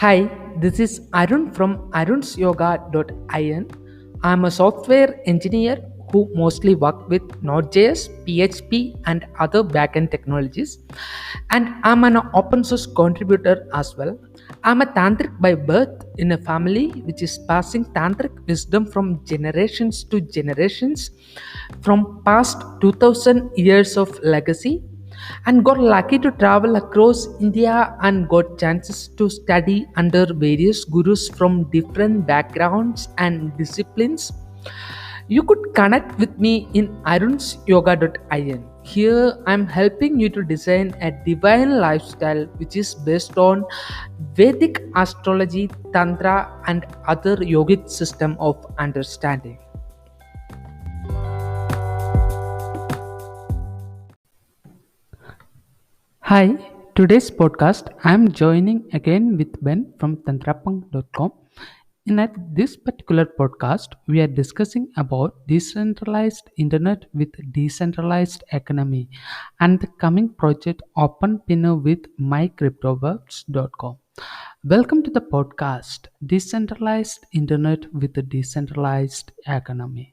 Hi, this is Arun from arunsyoga.in. I'm a software engineer who mostly work with Node.js, PHP, and other backend technologies. And I'm an open source contributor as well. I'm a tantric by birth in a family which is passing tantric wisdom from generations to generations from past 2000 years of legacy and got lucky to travel across India and got chances to study under various gurus from different backgrounds and disciplines. You could connect with me in arunsyoga.in. Here I'm helping you to design a divine lifestyle which is based on Vedic astrology, tantra and other yogic system of understanding. Hi, today's podcast I'm joining again with Ben from tantrapunk.com. This particular podcast, we are discussing about decentralized internet with decentralized economy and the coming project openpinner with mycryptoworks.com. Welcome to the podcast, Decentralized Internet with a Decentralized Economy.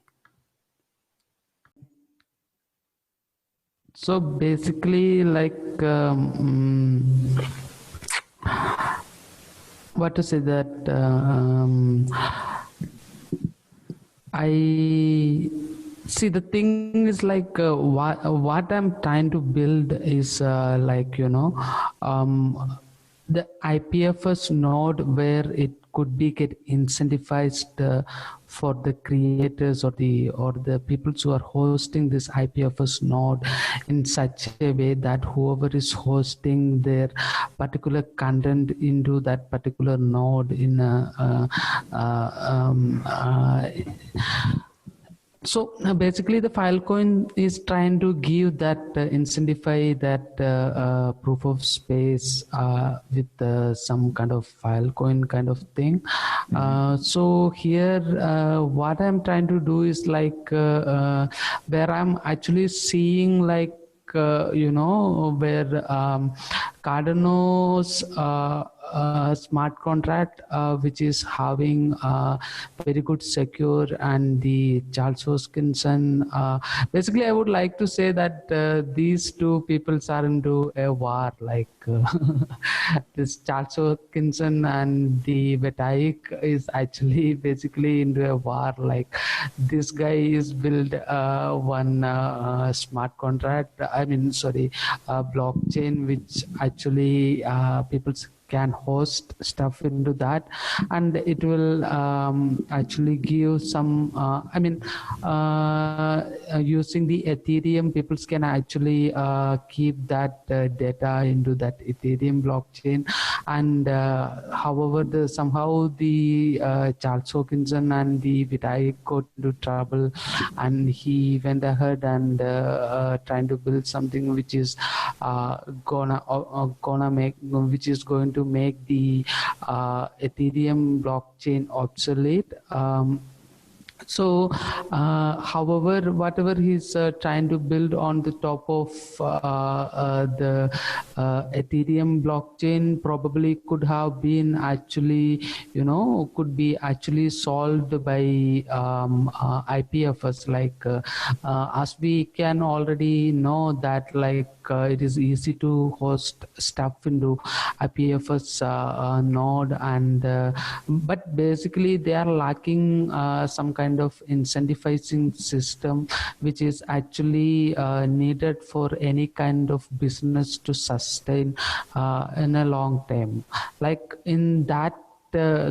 So basically, what to say that I see the thing is what I'm trying to build is the IPFS node where it could be get incentivized for the creators or the people who are hosting this IPFS node in such a way that whoever is hosting their particular content into that particular node in a basically, the Filecoin is trying to give that incentivize that proof of space with some kind of Filecoin kind of thing. So here, what I'm trying to do is where I'm actually seeing where Cardano's smart contract, which is having very good secure, and the Charles Hoskinson. Basically, I would like to say that these two peoples are into a war, this Charles Hoskinson and the Vetaik is actually basically into a war. Like this guy is build one smart contract. I mean, sorry, blockchain, which actually people can host stuff into that, and it will actually give some using the Ethereum, people can actually keep that data into that Ethereum blockchain. And however, somehow the Charles Hoskinson and the Vitalik got into trouble, and he went ahead and trying to build something which is gonna make, which is going to make the Ethereum blockchain obsolete. However, whatever he's trying to build on the top of the Ethereum blockchain probably could have been actually, could be actually solved by IPFS. As we can already know that, it is easy to host stuff into IPFS node, and but basically they are lacking some kind of incentivizing system which is actually needed for any kind of business to sustain in a long term. Like in that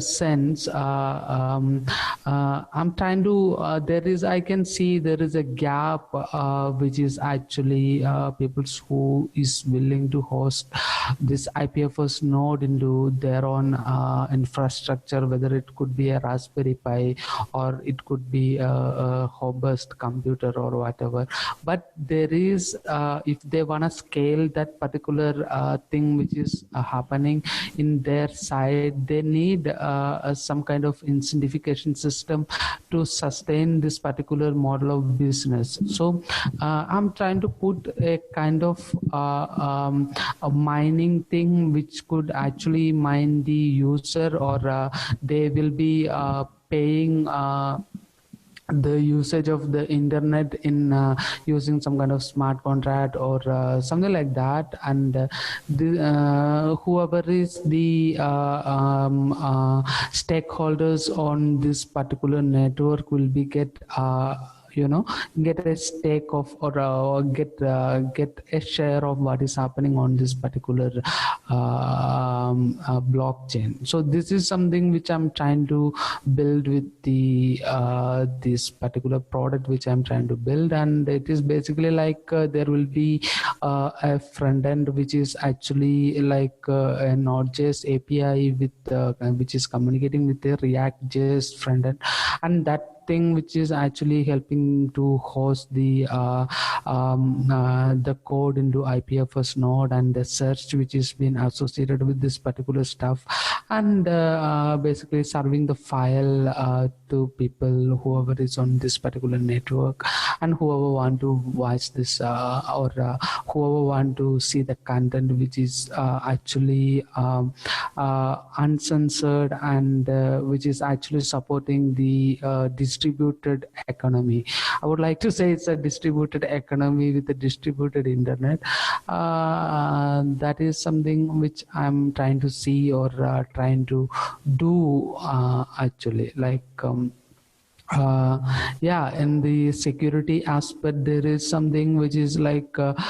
sense, I'm trying to I can see there is a gap which is actually people who is willing to host this IPFS node into their own infrastructure, whether it could be a Raspberry Pi or it could be a robust computer or whatever. But there is, if they want to scale that particular thing which is happening in their side, they need need some kind of incentivization system to sustain this particular model of business. So I'm trying to put a kind of a mining thing which could actually mine the user, or they will be paying the usage of the internet in using some kind of smart contract or something like that. And whoever is the stakeholders on this particular network will be get get a stake of, or get a share of what is happening on this particular blockchain. So this is something which I'm trying to build with the this particular product which I'm trying to build. And it is basically like there will be a front end which is actually like a Node.js API with which is communicating with the React.js front end, and that thing which is actually helping to host the code into IPFS node, and the search which is been associated with this particular stuff, and basically serving the file to people whoever is on this particular network, and whoever want to watch this or whoever want to see the content which is actually uncensored, and which is actually supporting the distributed economy. I would like to say it's a distributed economy with a distributed internet. That is something which I'm trying to see, or trying to do actually, like yeah, in the security aspect there is something which is like there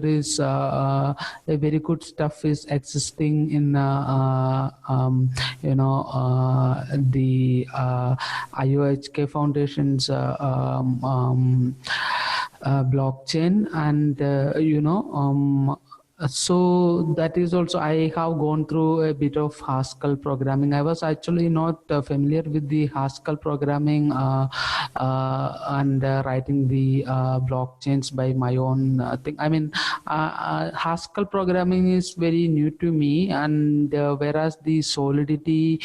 is a very good stuff is existing in the IOHK Foundation's blockchain, and so that is also, I have gone through a bit of Haskell programming. I was actually not familiar with the Haskell programming and writing the blockchains by my own thing. I mean, Haskell programming is very new to me, and whereas the Solidity,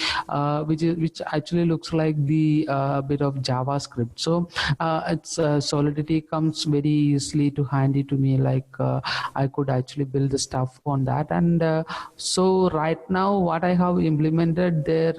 which actually looks like the bit of JavaScript. So it's Solidity comes very easily to handy to me. Like I could actually build the stuff on that. And so right now what I have implemented there,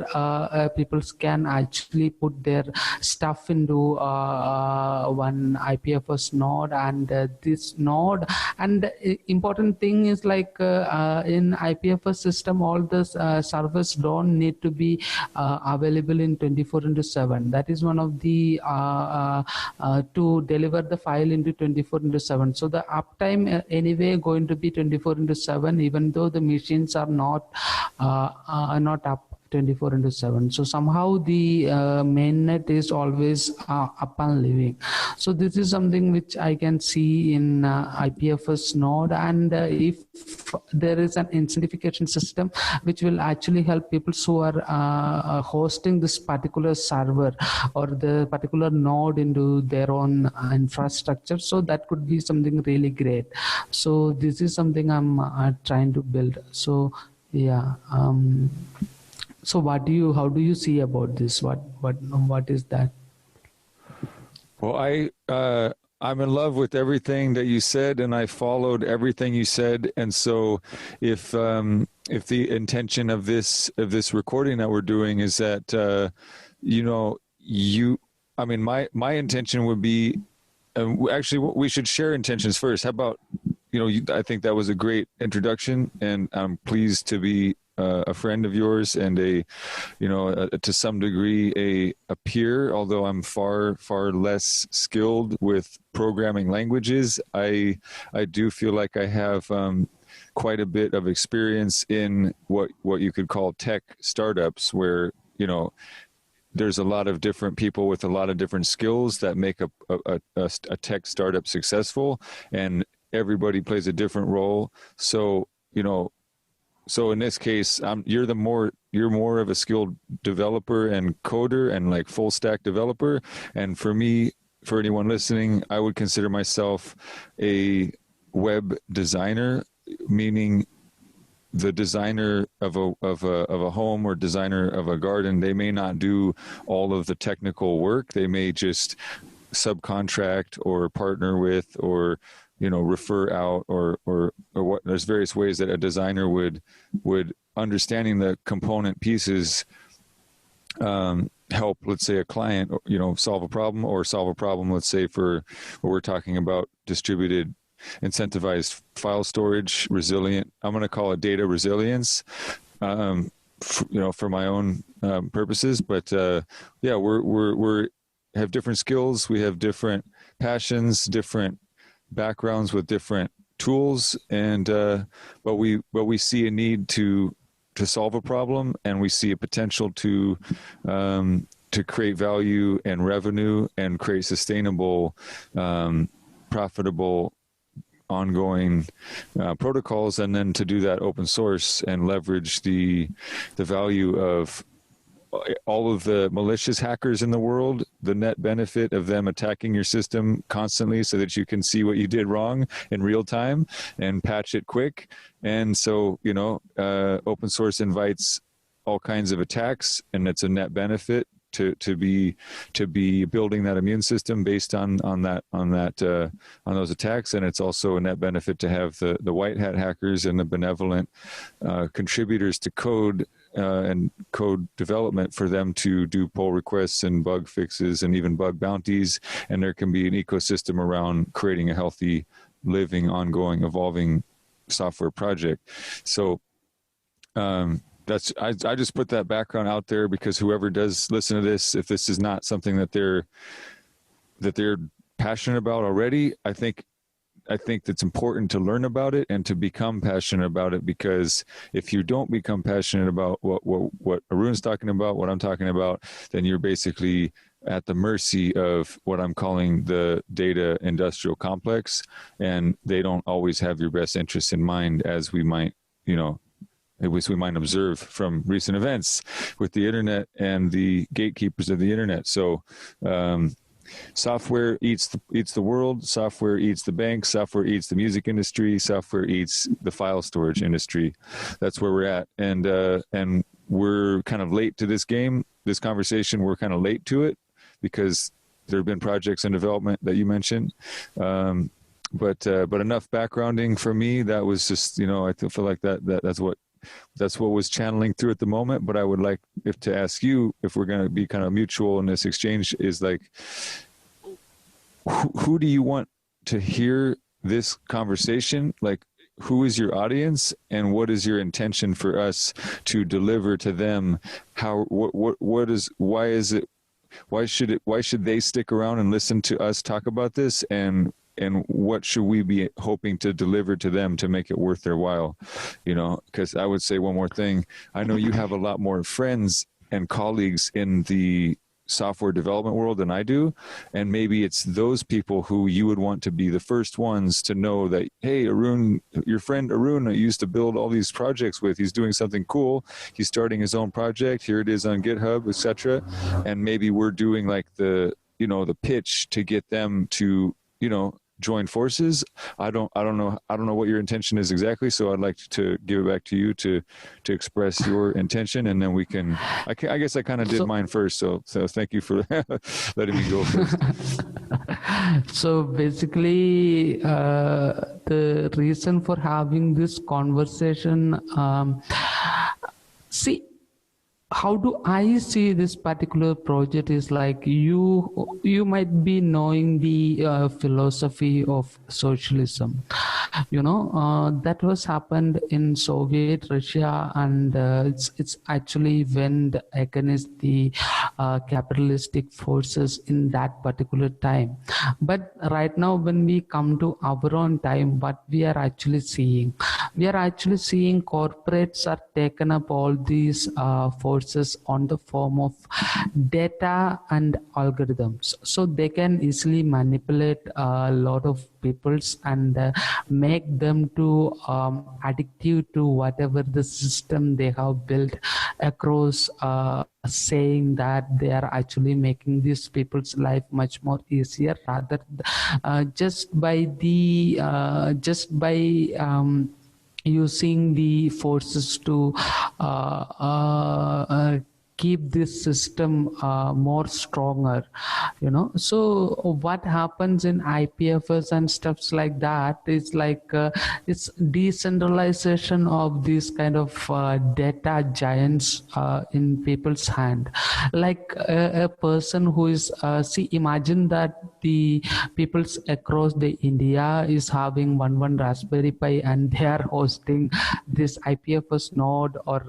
people can actually put their stuff into one IPFS node, and this node, and important thing is like in IPFS system all the servers don't need to be available in 24/7. That is one of the to deliver the file into 24/7. So the uptime anyway going to be 24/7, even though the machines are not up 24/7. So somehow the mainnet is always up and living. So this is something which I can see in IPFS node. And if there is an incentivization system which will actually help people who are hosting this particular server or the particular node into their own infrastructure, so that could be something really great. So this is something I'm trying to build. So yeah. So how do you see about this? What is that? Well, I'm in love with everything that you said, and I followed everything you said. And so if the intention of this recording that we're doing is that my intention would be, actually we should share intentions first. How about I think that was a great introduction, and I'm pleased to be a friend of yours, and to some degree a peer, although I'm far less skilled with programming languages. I do feel like I have quite a bit of experience in what you could call tech startups, where there's a lot of different people with a lot of different skills that make a tech startup successful, and everybody plays a different role. So so in this case, you're more of a skilled developer and coder and like full stack developer. And for me, for anyone listening, I would consider myself a web designer, meaning the designer of a home or designer of a garden, they may not do all of the technical work. They may just subcontract or partner with, or refer out, or what. There's various ways that a designer would understanding the component pieces help, let's say, a client solve a problem, let's say, for what we're talking about, distributed incentivized file storage, resilient, I'm going to call it data resilience, for my own purposes. But yeah, we're have different skills, we have different passions, different backgrounds with different tools, and but we see a need to solve a problem, and we see a potential to create value and revenue and create sustainable, profitable, ongoing protocols, and then to do that open source and leverage the value of all of the malicious hackers in the world, the net benefit of them attacking your system constantly so that you can see what you did wrong in real time and patch it quick. And so, open source invites all kinds of attacks, and it's a net benefit to be building that immune system based on those attacks. And it's also a net benefit to have the white hat hackers and the benevolent contributors to code and code development, for them to do pull requests and bug fixes and even bug bounties. And there can be an ecosystem around creating a healthy, living, ongoing, evolving software project. So that's I just put that background out there, because whoever does listen to this, if this is not something that they're passionate about already, I think it's important to learn about it and to become passionate about it. Because if you don't become passionate about what Arun's talking about, what I'm talking about, then you're basically at the mercy of what I'm calling the data industrial complex, and they don't always have your best interests in mind, as we might, we might observe from recent events with the internet and the gatekeepers of the internet. So, software eats the world. Software eats the banks. Software eats the music industry. Software eats the file storage industry. That's where we're at, and we're kind of late to this game, this conversation. We're kind of late to it, because there have been projects in development that you mentioned. But enough backgrounding for me. That was just, I feel like that's what was channeling through at the moment. But I would like to ask you, if we're going to be kind of mutual in this exchange, is like, who do you want to hear this conversation? Like, who is your audience, and what is your intention for us to deliver to them? Why should they stick around and listen to us talk about this? And what should we be hoping to deliver to them to make it worth their while? Because I would say one more thing. I know you have a lot more friends and colleagues in the software development world than I do. And maybe it's those people who you would want to be the first ones to know that, hey, Arun, your friend Arun, I used to build all these projects with, he's doing something cool. He's starting his own project. Here it is on GitHub, etc. And maybe we're doing like the pitch to get them to, join forces. I don't know what your intention is exactly, so I'd like to give it back to you to express your intention, and then we can. I guess I kind of did mine first, so thank you for letting me go first. So basically, the reason for having this conversation, see, how do I see this particular project is like, you might be knowing the philosophy of socialism. That was happened in Soviet Russia, and it's actually went against the capitalistic forces in that particular time. But right now, when we come to our own time, what we are actually seeing corporates are taken up all these forces on the form of data and algorithms, so they can easily manipulate a lot of peoples and make them to addictive to whatever the system they have built across, saying that they are actually making these people's life much more easier, rather just by using the forces to keep this system more stronger, so what happens in IPFS and stuffs like that is like it's decentralization of these kind of data giants in people's hand. Like a person who is see, imagine that the peoples across the India is having one Raspberry Pi, and they are hosting this IPFS node or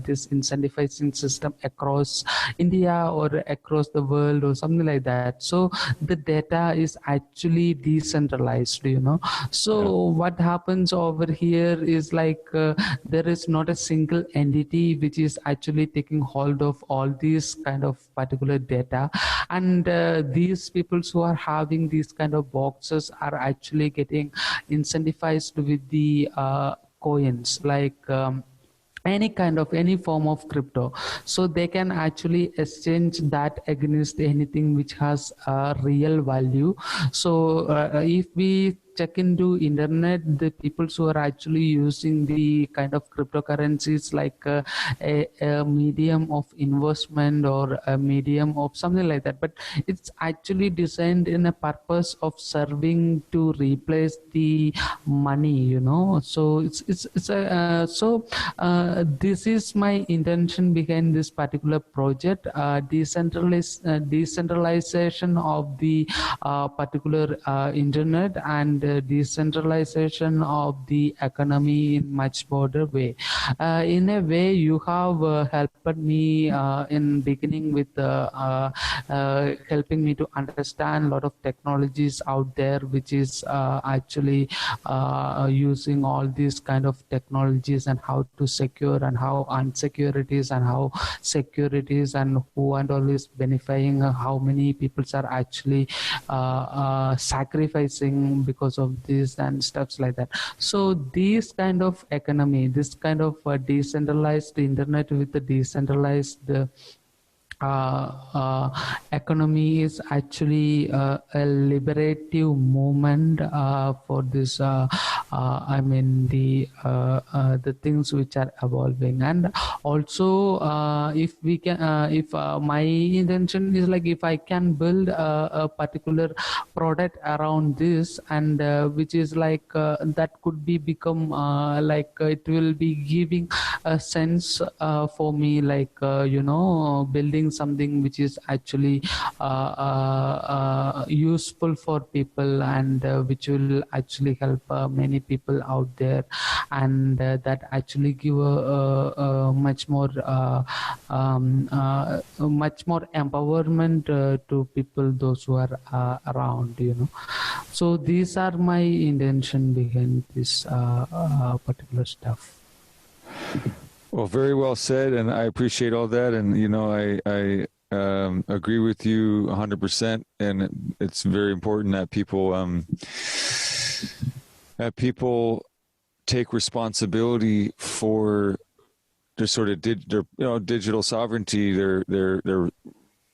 this incentivizing system across India or across the world or something like that. So the data is actually decentralized, so what happens over here is like there is not a single entity which is actually taking hold of all these kind of particular data, and these people who are having these kind of boxes are actually getting incentivized with the coins, like any form of crypto, so they can actually exchange that against anything which has a real value. So if we check into internet, the people who are actually using the kind of cryptocurrencies like a medium of investment or a medium of something like that, but it's actually designed in a purpose of serving to replace the money, so it's a this is my intention behind this particular project, decentralization of the particular internet, and decentralization of the economy in much broader way. In a way, you have helped me in beginning with helping me to understand a lot of technologies out there, which is actually using all these kind of technologies and how to secure and how unsecure it is and how secure it is and who and all is benefiting, how many people are actually sacrificing because of this and stuffs like that. So this kind of economy, this kind of decentralized internet with the decentralized economy is actually a liberative movement for this I mean the things which are evolving. And also if we can if my intention is like if I can build a particular product around this, and which is like that could be become like it will be giving a sense for me, like building something which is actually useful for people, and which will actually help many people out there, and that actually give a much more much more empowerment to people, those who are around, so these are my intention behind this particular stuff. Well, very well said, and I appreciate all that. And I agree with you 100%. And it's very important that people take responsibility for their sort of digital sovereignty, their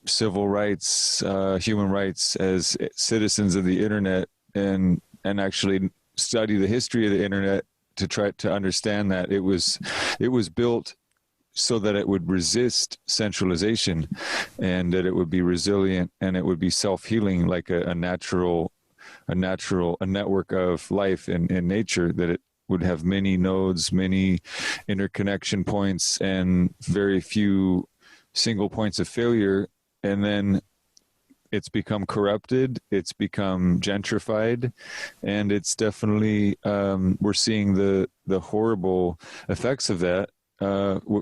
civil rights, human rights as citizens of the internet, and actually study the history of the internet to try to understand that it was built so that it would resist centralization, and that it would be resilient, and it would be self-healing, like a network of life in nature, that it would have many nodes, many interconnection points, and very few single points of failure. And then it's become corrupted, it's become gentrified, and it's definitely we're seeing the horrible effects of that,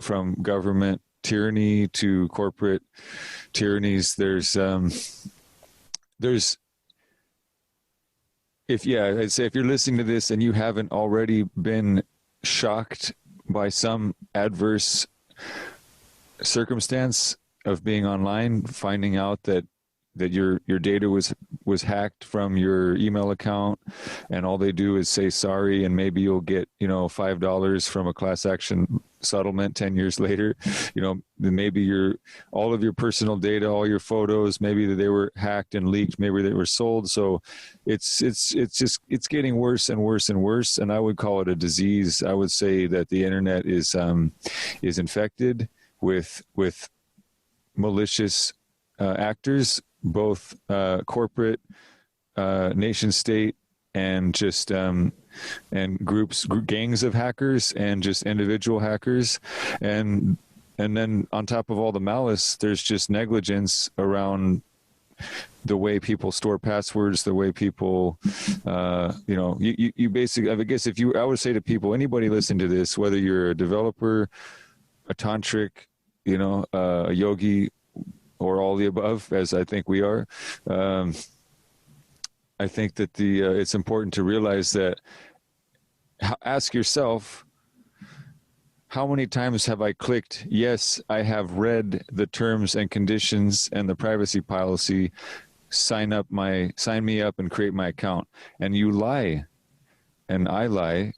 from government tyranny to corporate tyrannies. I'd say if you're listening to this and you haven't already been shocked by some adverse circumstance of being online, finding out that your data was hacked from your email account, and all they do is say sorry, and maybe you'll get $5 from a class action settlement 10 years later. Maybe all of your personal data, all your photos, maybe they were hacked and leaked, maybe they were sold. So it's getting worse and worse and worse. And I would call it a disease. I would say that the internet is infected with malicious actors, both corporate, nation state, and just and gangs of hackers, and just individual hackers, and then on top of all the malice, there's just negligence around the way people store passwords, the way people, you basically, I guess I would say to people, anybody listening to this, whether you're a developer, a tantric, a yogi, or all the above, as I think we are, I think that it's important to realize that, ask yourself, how many times have I clicked, yes, I have read the terms and conditions and the privacy policy, sign me up and create my account. And you lie, and I lie,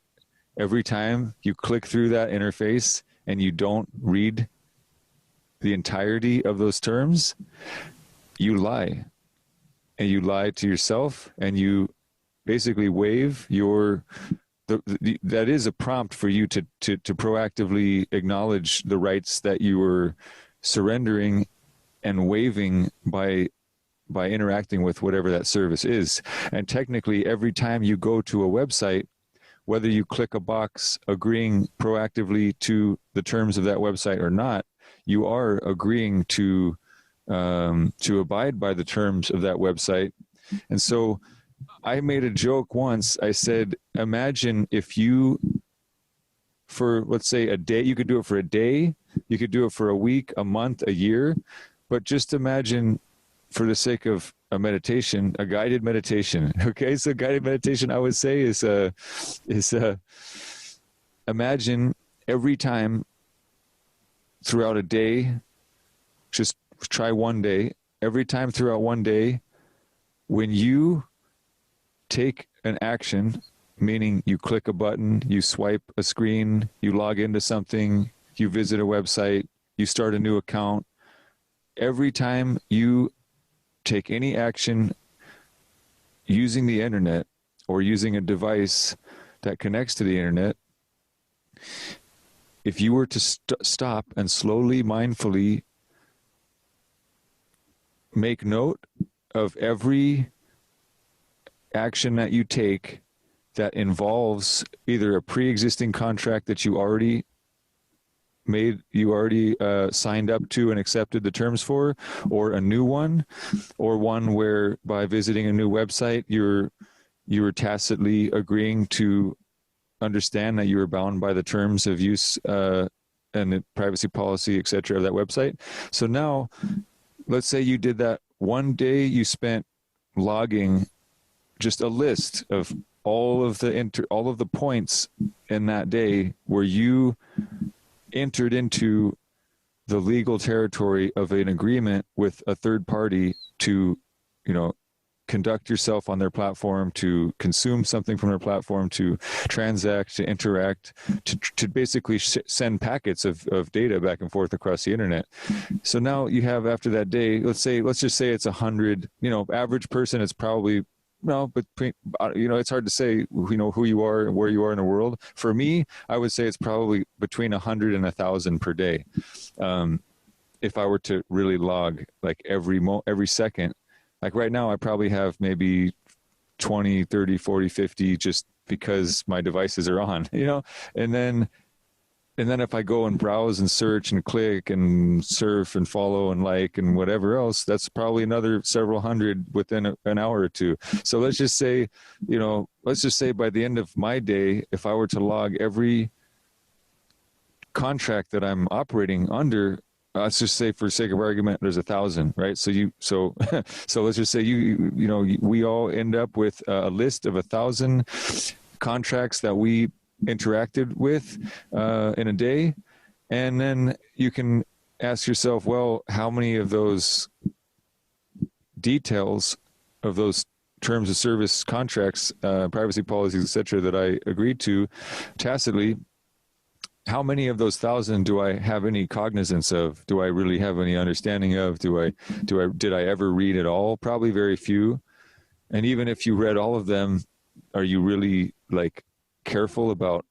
every time you click through that interface and you don't read the entirety of those terms, you lie. And you lie to yourself, and you basically waive that is a prompt for you to proactively acknowledge the rights that you were surrendering and waiving by interacting with whatever that service is. And technically, every time you go to a website, whether you click a box agreeing proactively to the terms of that website or not, you are agreeing to abide by the terms of that website. And so I made a joke once. I said, imagine if you, for let's say a day, you could do it for a day, you could do it for a week, a month, a year, but just imagine, for the sake of a meditation, a guided meditation. Okay, so guided meditation, I would say, is imagine every time throughout a day, just try one day, every time throughout one day, when you take an action, meaning you click a button, you swipe a screen, you log into something, you visit a website, you start a new account, every time you take any action using the internet or using a device that connects to the internet, if you were to stop and slowly, mindfully make note of every action that you take that involves either a pre-existing contract that you already signed up to and accepted the terms for, or a new one, or one where by visiting a new website you were tacitly agreeing to understand that you were bound by the terms of use and the privacy policy, etc., of that website. So now, let's say you did that one day, you spent logging just a list of all of the points in that day where you entered into the legal territory of an agreement with a third party to, conduct yourself on their platform, to consume something from their platform, to transact, to interact, to basically send packets of data back and forth across the internet. So now you have, after that day, let's just say it's 100, average person, it's probably, but it's hard to say, who you are and where you are in the world. For me, I would say it's probably between 100 and 1,000 per day. If I were to really log like every second, like right now, I probably have maybe 20, 30, 40, 50, just because my devices are on, and then if I go and browse and search and click and surf and follow and like and whatever else, that's probably another several hundred within an hour or two. So let's just say by the end of my day, if I were to log every contract that I'm operating under, let's just say, for sake of argument, there's 1,000, right? So let's just say we all end up with a list of 1,000 contracts that we interacted with in a day, and then you can ask yourself, well, how many of those details of those terms of service contracts, privacy policies, etc., that I agreed to tacitly, how many of those 1,000 do I have any cognizance of? Do I really have any understanding of? Did I ever read at all? Probably very few. And even if you read all of them, are you really like careful about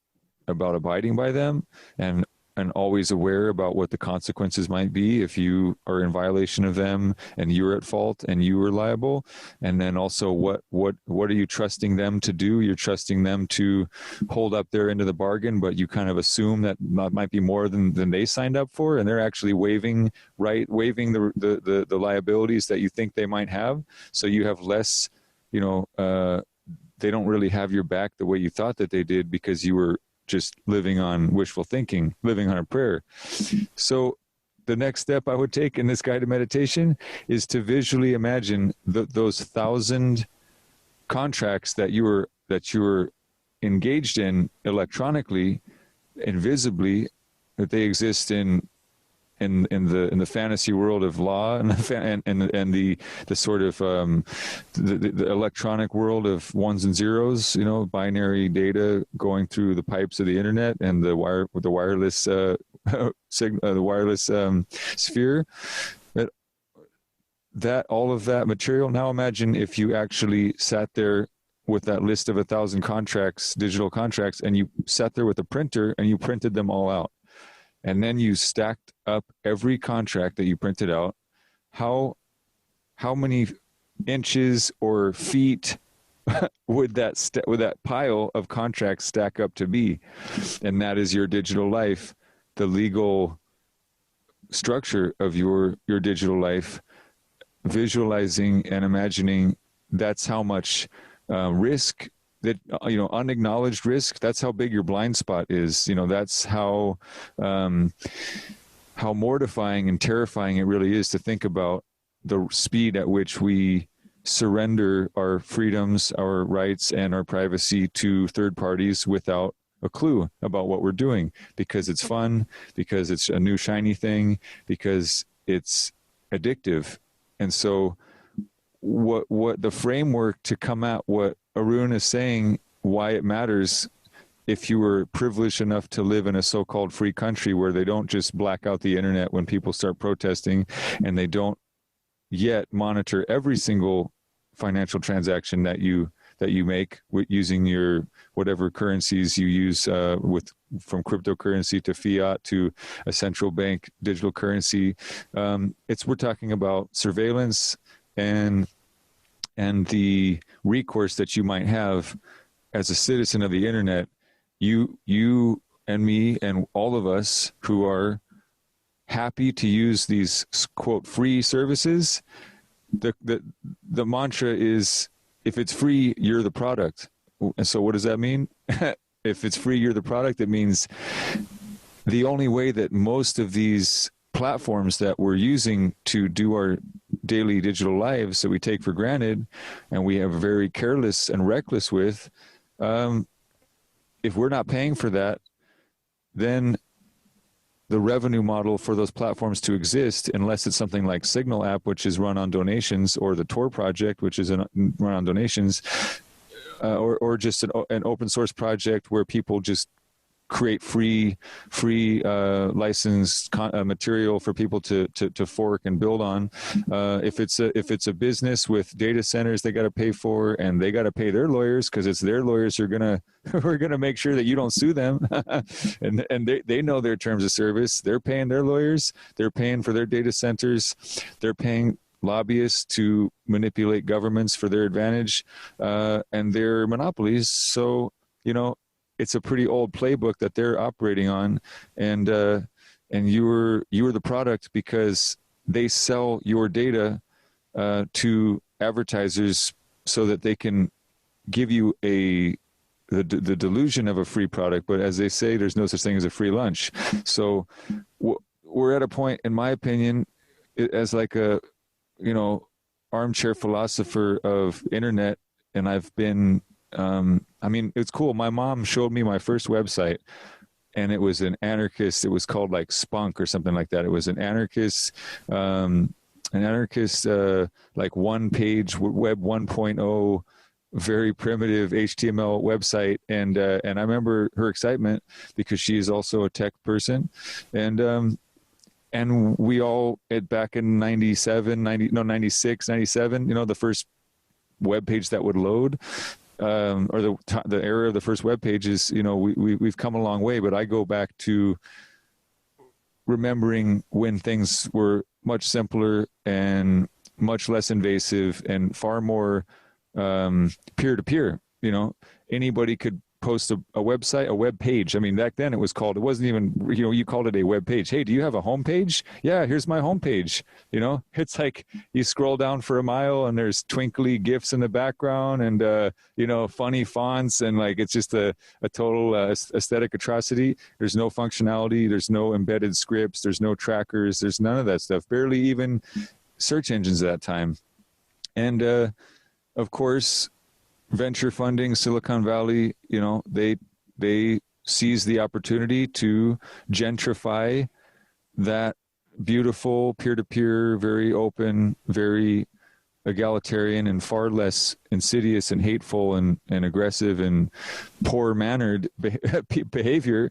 abiding by them and always aware about what the consequences might be if you are in violation of them and you're at fault and you are liable? And then also what are you trusting them to do? You're trusting them to hold up their end of the bargain, but you kind of assume that might be more than they signed up for, and they're actually waiving the liabilities that you think they might have. So you have less, they don't really have your back the way you thought that they did, because you were just living on wishful thinking, living on a prayer. So the next step I would take in this guided meditation is to visually imagine those 1,000 contracts that you were engaged in electronically, invisibly, that they exist in the fantasy world of law and the sort of the electronic world of ones and zeros, binary data going through the pipes of the internet and the wireless sphere. That all of that material. Now imagine if you actually sat there with that list of 1,000 contracts, digital contracts, and you sat there with a printer and you printed them all out. And then you stacked up every contract that you printed out. How many inches or feet would that pile of contracts stack up to be? And that is your digital life, the legal structure of your digital life. Visualizing and imagining, that's how much risk, that unacknowledged risk, that's how big your blind spot is. That's how mortifying and terrifying it really is to think about the speed at which we surrender our freedoms, our rights, and our privacy to third parties without a clue about what we're doing, because it's fun, because it's a new shiny thing, because it's addictive. And so what the framework to come at what Arun is saying, why it matters if you were privileged enough to live in a so-called free country where they don't just black out the internet when people start protesting, and they don't yet monitor every single financial transaction that you make using your whatever currencies you use, from cryptocurrency to fiat to a central bank digital currency. We're talking about surveillance and the recourse that you might have as a citizen of the internet. You and me and all of us who are happy to use these quote free services, the mantra is, if it's free, you're the product. And so what does that mean? If it's free, you're the product. It means the only way that most of these platforms that we're using to do our daily digital lives that we take for granted and we are very careless and reckless with, if we're not paying for that, then the revenue model for those platforms to exist, unless it's something like Signal app, which is run on donations, or the Tor project, which is run on donations, or just an open source project where people just create free licensed material for people to fork and build on. If it's a business with data centers they got to pay for, and they got to pay their lawyers, because it's their lawyers who are gonna make sure that you don't sue them, and they know their terms of service. They're paying their lawyers. They're paying for their data centers. They're paying lobbyists to manipulate governments for their advantage, and they're monopolies. So it's a pretty old playbook that they're operating on, and you were the product because they sell your data to advertisers so that they can give you the delusion of a free product. But as they say, there's no such thing as a free lunch. So we're at a point, in my opinion, as like a armchair philosopher of internet, and I've been. It's cool. My mom showed me my first website, and it was an anarchist. It was called like Spunk or something like that. It was an anarchist, like one page web 1.0 very primitive HTML website, and I remember her excitement because she is also a tech person, and we all back in 96, 97, the first web page that would load, or the era of the first web pages, we've come a long way, but I go back to remembering when things were much simpler and much less invasive and far more peer-to-peer. Anybody could post a website, a web page. I mean, back then it wasn't even, you called it a web page. Hey, do you have a home page? Yeah, here's my home page. It's like you scroll down for a mile and there's twinkly GIFs in the background and, funny fonts. And like, it's just a total aesthetic atrocity. There's no functionality. There's no embedded scripts. There's no trackers. There's none of that stuff. Barely even search engines at that time. And, of course, venture funding, Silicon Valley, they seize the opportunity to gentrify that beautiful peer-to-peer, very open, very egalitarian, and far less insidious and hateful and aggressive and poor-mannered behavior,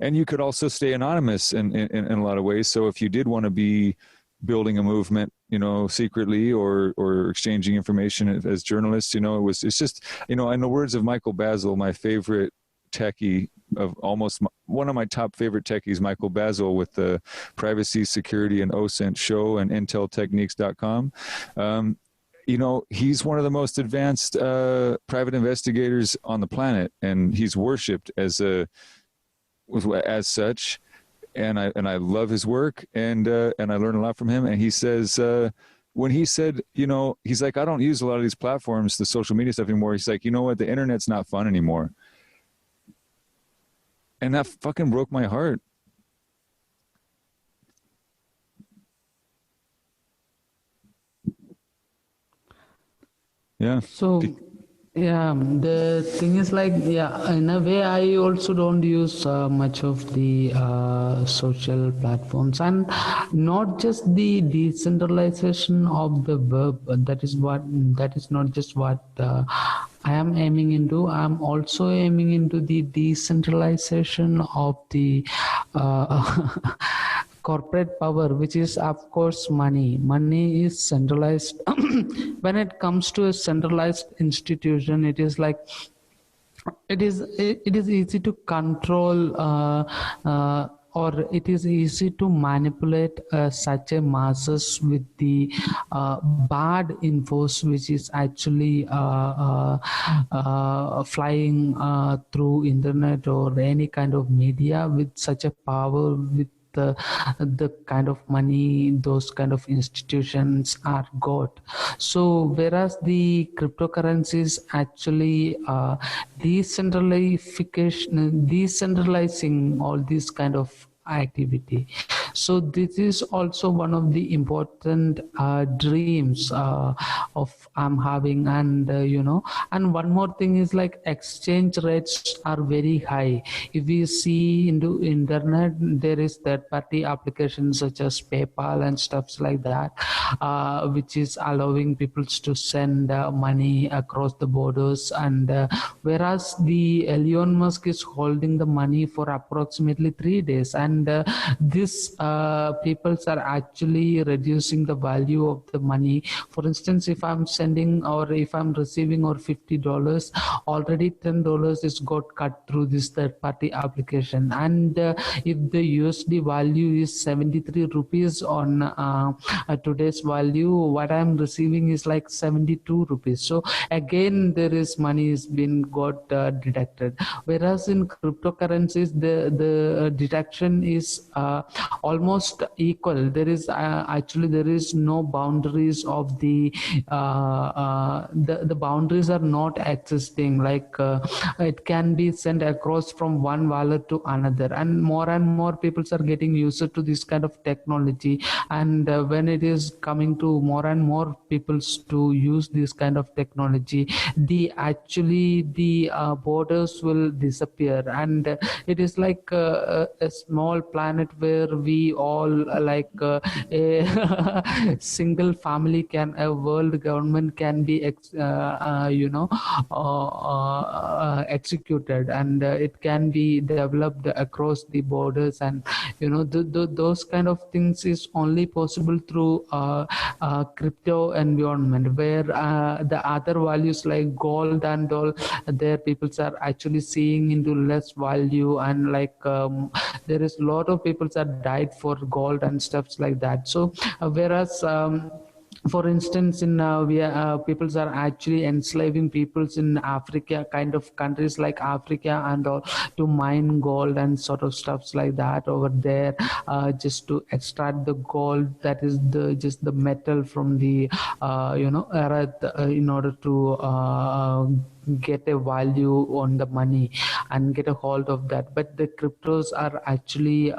And you could also stay anonymous in a lot of ways. So if you did want to be building a movement, secretly or exchanging information as journalists, it's just, in the words of Michael Basil, my favorite techie one of my top favorite techies, Michael Basil, with the Privacy, Security, and OSINT show and inteltechniques.com. He's one of the most advanced private investigators on the planet, and he's worshipped as such. And I love his work, and I learn a lot from him. And he says, when he said, he's like, I don't use a lot of these platforms, the social media stuff anymore. He's like, you know what? The internet's not fun anymore. And that fucking broke my heart. Yeah. So, yeah, the thing is like, in a way, I also don't use much of the social platforms, and not just the decentralization of the web. That is not just what I am aiming into. I'm also aiming into the decentralization of the corporate power, which is of course money. Money is centralized. When it comes to a centralized institution, it is like it is easy to control or it is easy to manipulate such a masses with the bad infos, which is actually flying through internet or any kind of media with such a power, with the kind of money those kind of institutions are got. So whereas the cryptocurrencies actually decentralizing all this kind of activity. So this is also one of the important dreams of I'm having, and and one more thing is like exchange rates are very high. If we see into internet, there is third-party applications such as PayPal and stuffs like that, which is allowing people to send money across the borders, and whereas the Elon Musk is holding the money for approximately 3 days, and this peoples are actually reducing the value of the money. For instance, if I'm sending or if I'm receiving or $50, already $10 is got cut through this third party application. And if the USD value is 73 rupees on today's value, what I'm receiving is like 72 rupees. So again, there is money is been got deducted. Whereas in cryptocurrencies, the deduction is almost equal. There is actually there is no boundaries of the boundaries are not existing. Like it can be sent across from one wallet to another, and more people are getting used to this kind of technology. And when it is coming to more and more people to use this kind of technology, the borders will disappear, and it is like a small planet where we we all a single family can, a world government can be executed, and it can be developed across the borders, and those kind of things is only possible through crypto environment, where the other values like gold and all, there people are actually seeing into less value, and there is a lot of people that died for gold and stuffs like that. So whereas for instance, in peoples are actually enslaving peoples in Africa, kind of countries like Africa and all, to mine gold and sort of stuffs like that over there, just to extract the gold, that is just the metal from the earth, in order to get a value on the money and get a hold of that. But the cryptos are actually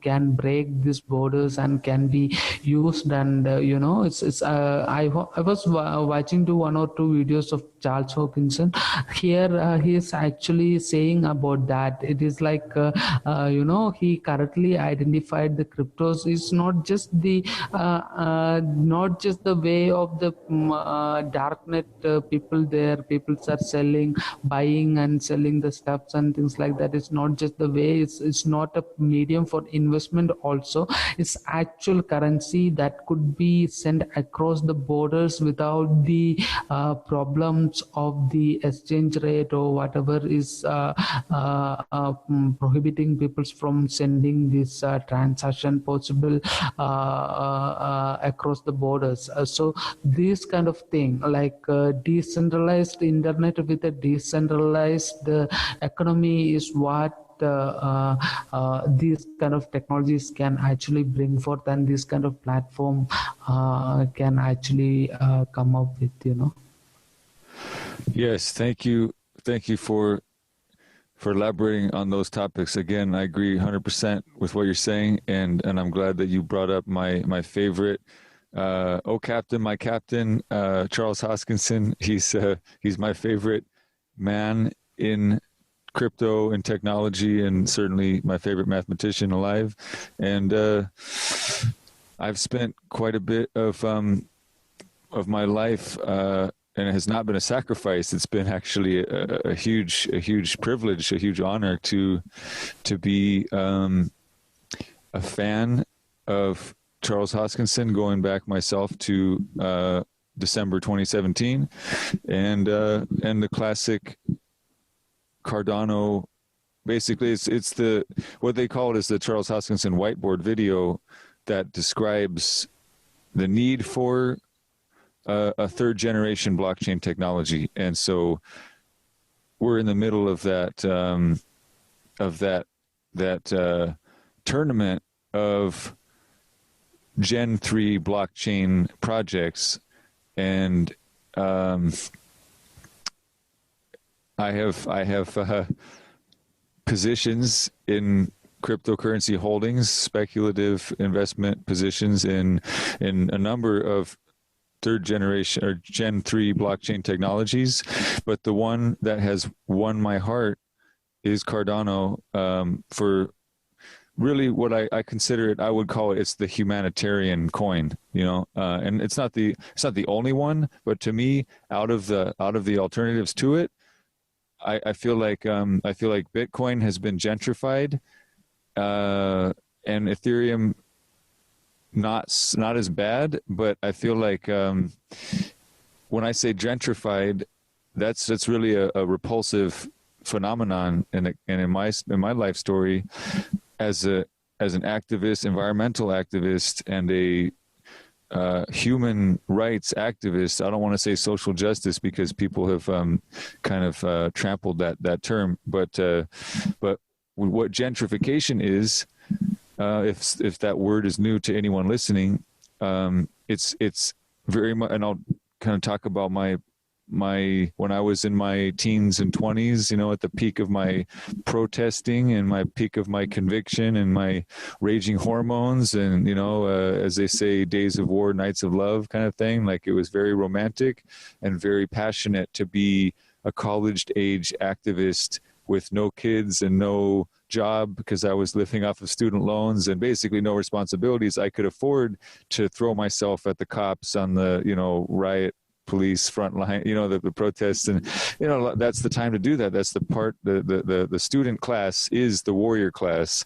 can break these borders and can be used, and I was watching one or two videos of Charles Hawkinson. Here he is actually saying about that. It is like he correctly identified the cryptos is not just the way of the darknet people there. People are selling, buying and selling the stuffs and things like that. It's not just the way. It's not a medium for investment. Also, it's actual currency that could be sent across the borders without the problems of the exchange rate or whatever is prohibiting people from sending this transaction possible across the borders. So this kind of thing, like decentralized internet with a decentralized economy, is what these kind of technologies can actually bring forth, and this kind of platform can actually come up with. Yes, thank you for elaborating on those topics. Again, I agree 100% with what you're saying, and I'm glad that you brought up my favorite my captain, Charles Hoskinson. He's my favorite man in crypto and technology, and certainly my favorite mathematician alive. And I've spent quite a bit of my life, and it has not been a sacrifice. It's been actually a huge privilege, a huge honor to be a fan of Charles Hoskinson, going back myself to December 2017, and the classic Cardano. Basically, it's the what they call it is the Charles Hoskinson whiteboard video that describes the need for a third generation blockchain technology. And so we're in the middle of that tournament of Gen 3 blockchain projects, and I have positions in cryptocurrency holdings, speculative investment positions in a number of third generation or Gen 3 blockchain technologies, but the one that has won my heart is Cardano, for really what I consider it. I would call it, it's the humanitarian coin, and it's not the only one, but to me, out of the alternatives to it, I feel like Bitcoin has been gentrified, and Ethereum not as bad, but I feel like when I say gentrified, that's really a repulsive phenomenon, and in my life story as an activist, environmental activist, and a human rights activist. I don't want to say social justice because people have kind of trampled that term, but what gentrification is, if that word is new to anyone listening, it's very much, and I'll kind of talk about my when I was in my teens and 20s, at the peak of my protesting and my peak of my conviction and my raging hormones, and as they say, days of war, nights of love kind of thing. Like, it was very romantic and very passionate to be a college age activist with no kids and no job because I was living off of student loans and basically no responsibilities, I could afford to throw myself at the cops on the, riot police front line, the protests. And, that's the time to do that. That's the part, the student class is the warrior class.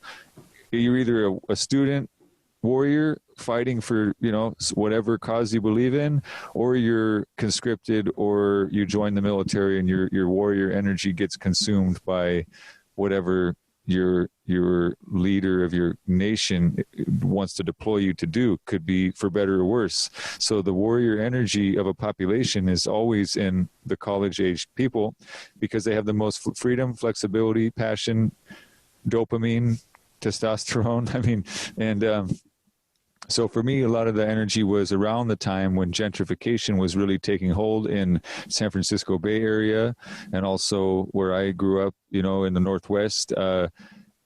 You're either a student warrior fighting for, whatever cause you believe in, or you're conscripted, or you join the military and your warrior energy gets consumed by whatever your leader of your nation wants to deploy you to do. Could be for better or worse. So the warrior energy of a population is always in the college-aged people because they have the most freedom, flexibility, passion, dopamine, testosterone. So for me, a lot of the energy was around the time when gentrification was really taking hold in San Francisco Bay Area, and also where I grew up, in the Northwest.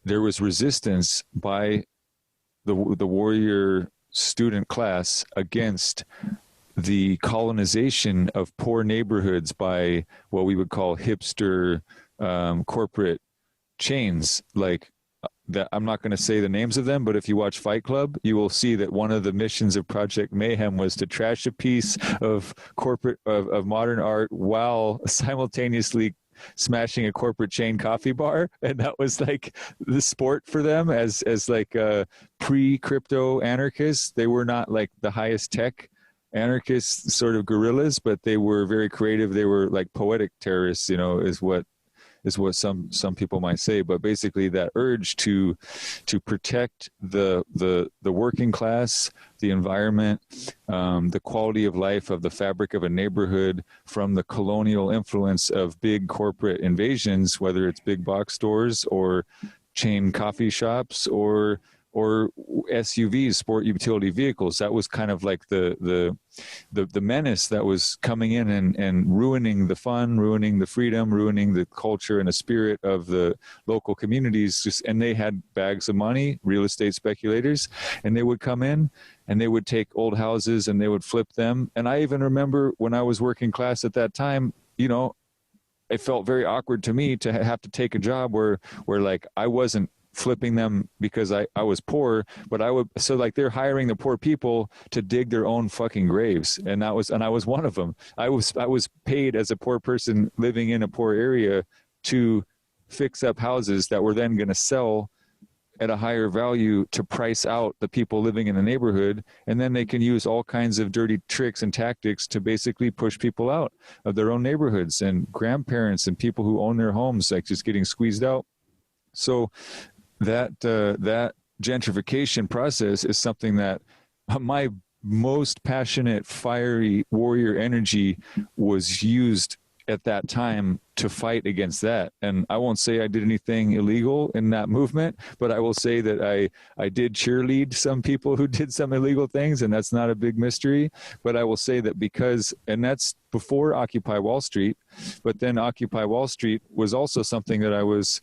There was resistance by the warrior student class against the colonization of poor neighborhoods by what we would call hipster corporate chains, like that. I'm not going to say the names of them, but if you watch Fight Club, you will see that one of the missions of Project Mayhem was to trash a piece of corporate of modern art while simultaneously smashing a corporate chain coffee bar. And that was like the sport for them as like pre-crypto anarchists. They were not like the highest tech anarchists sort of guerrillas, but they were very creative. They were like poetic terrorists, is what some people might say. But basically that urge to protect the working class, the environment, the quality of life of the fabric of a neighborhood from the colonial influence of big corporate invasions, whether it's big box stores or chain coffee shops or SUVs, sport utility vehicles. That was kind of like the menace that was coming in and ruining the fun, ruining the freedom, ruining the culture and the spirit of the local communities. And they had bags of money, real estate speculators, and they would come in and they would take old houses and they would flip them. And I even remember when I was working class at that time, it felt very awkward to me to have to take a job where like I wasn't flipping them because I was poor, but so like they're hiring the poor people to dig their own fucking graves. And I was one of them. I was paid as a poor person living in a poor area to fix up houses that were then going to sell at a higher value to price out the people living in the neighborhood. And then they can use all kinds of dirty tricks and tactics to basically push people out of their own neighborhoods, and grandparents and people who own their homes, like just getting squeezed out. So that gentrification process is something that my most passionate, fiery warrior energy was used at that time to fight against that. And I won't say I did anything illegal in that movement, but I will say that I did cheerlead some people who did some illegal things, and that's not a big mystery. But I will say that and that's before Occupy Wall Street, but then Occupy Wall Street was also something that I was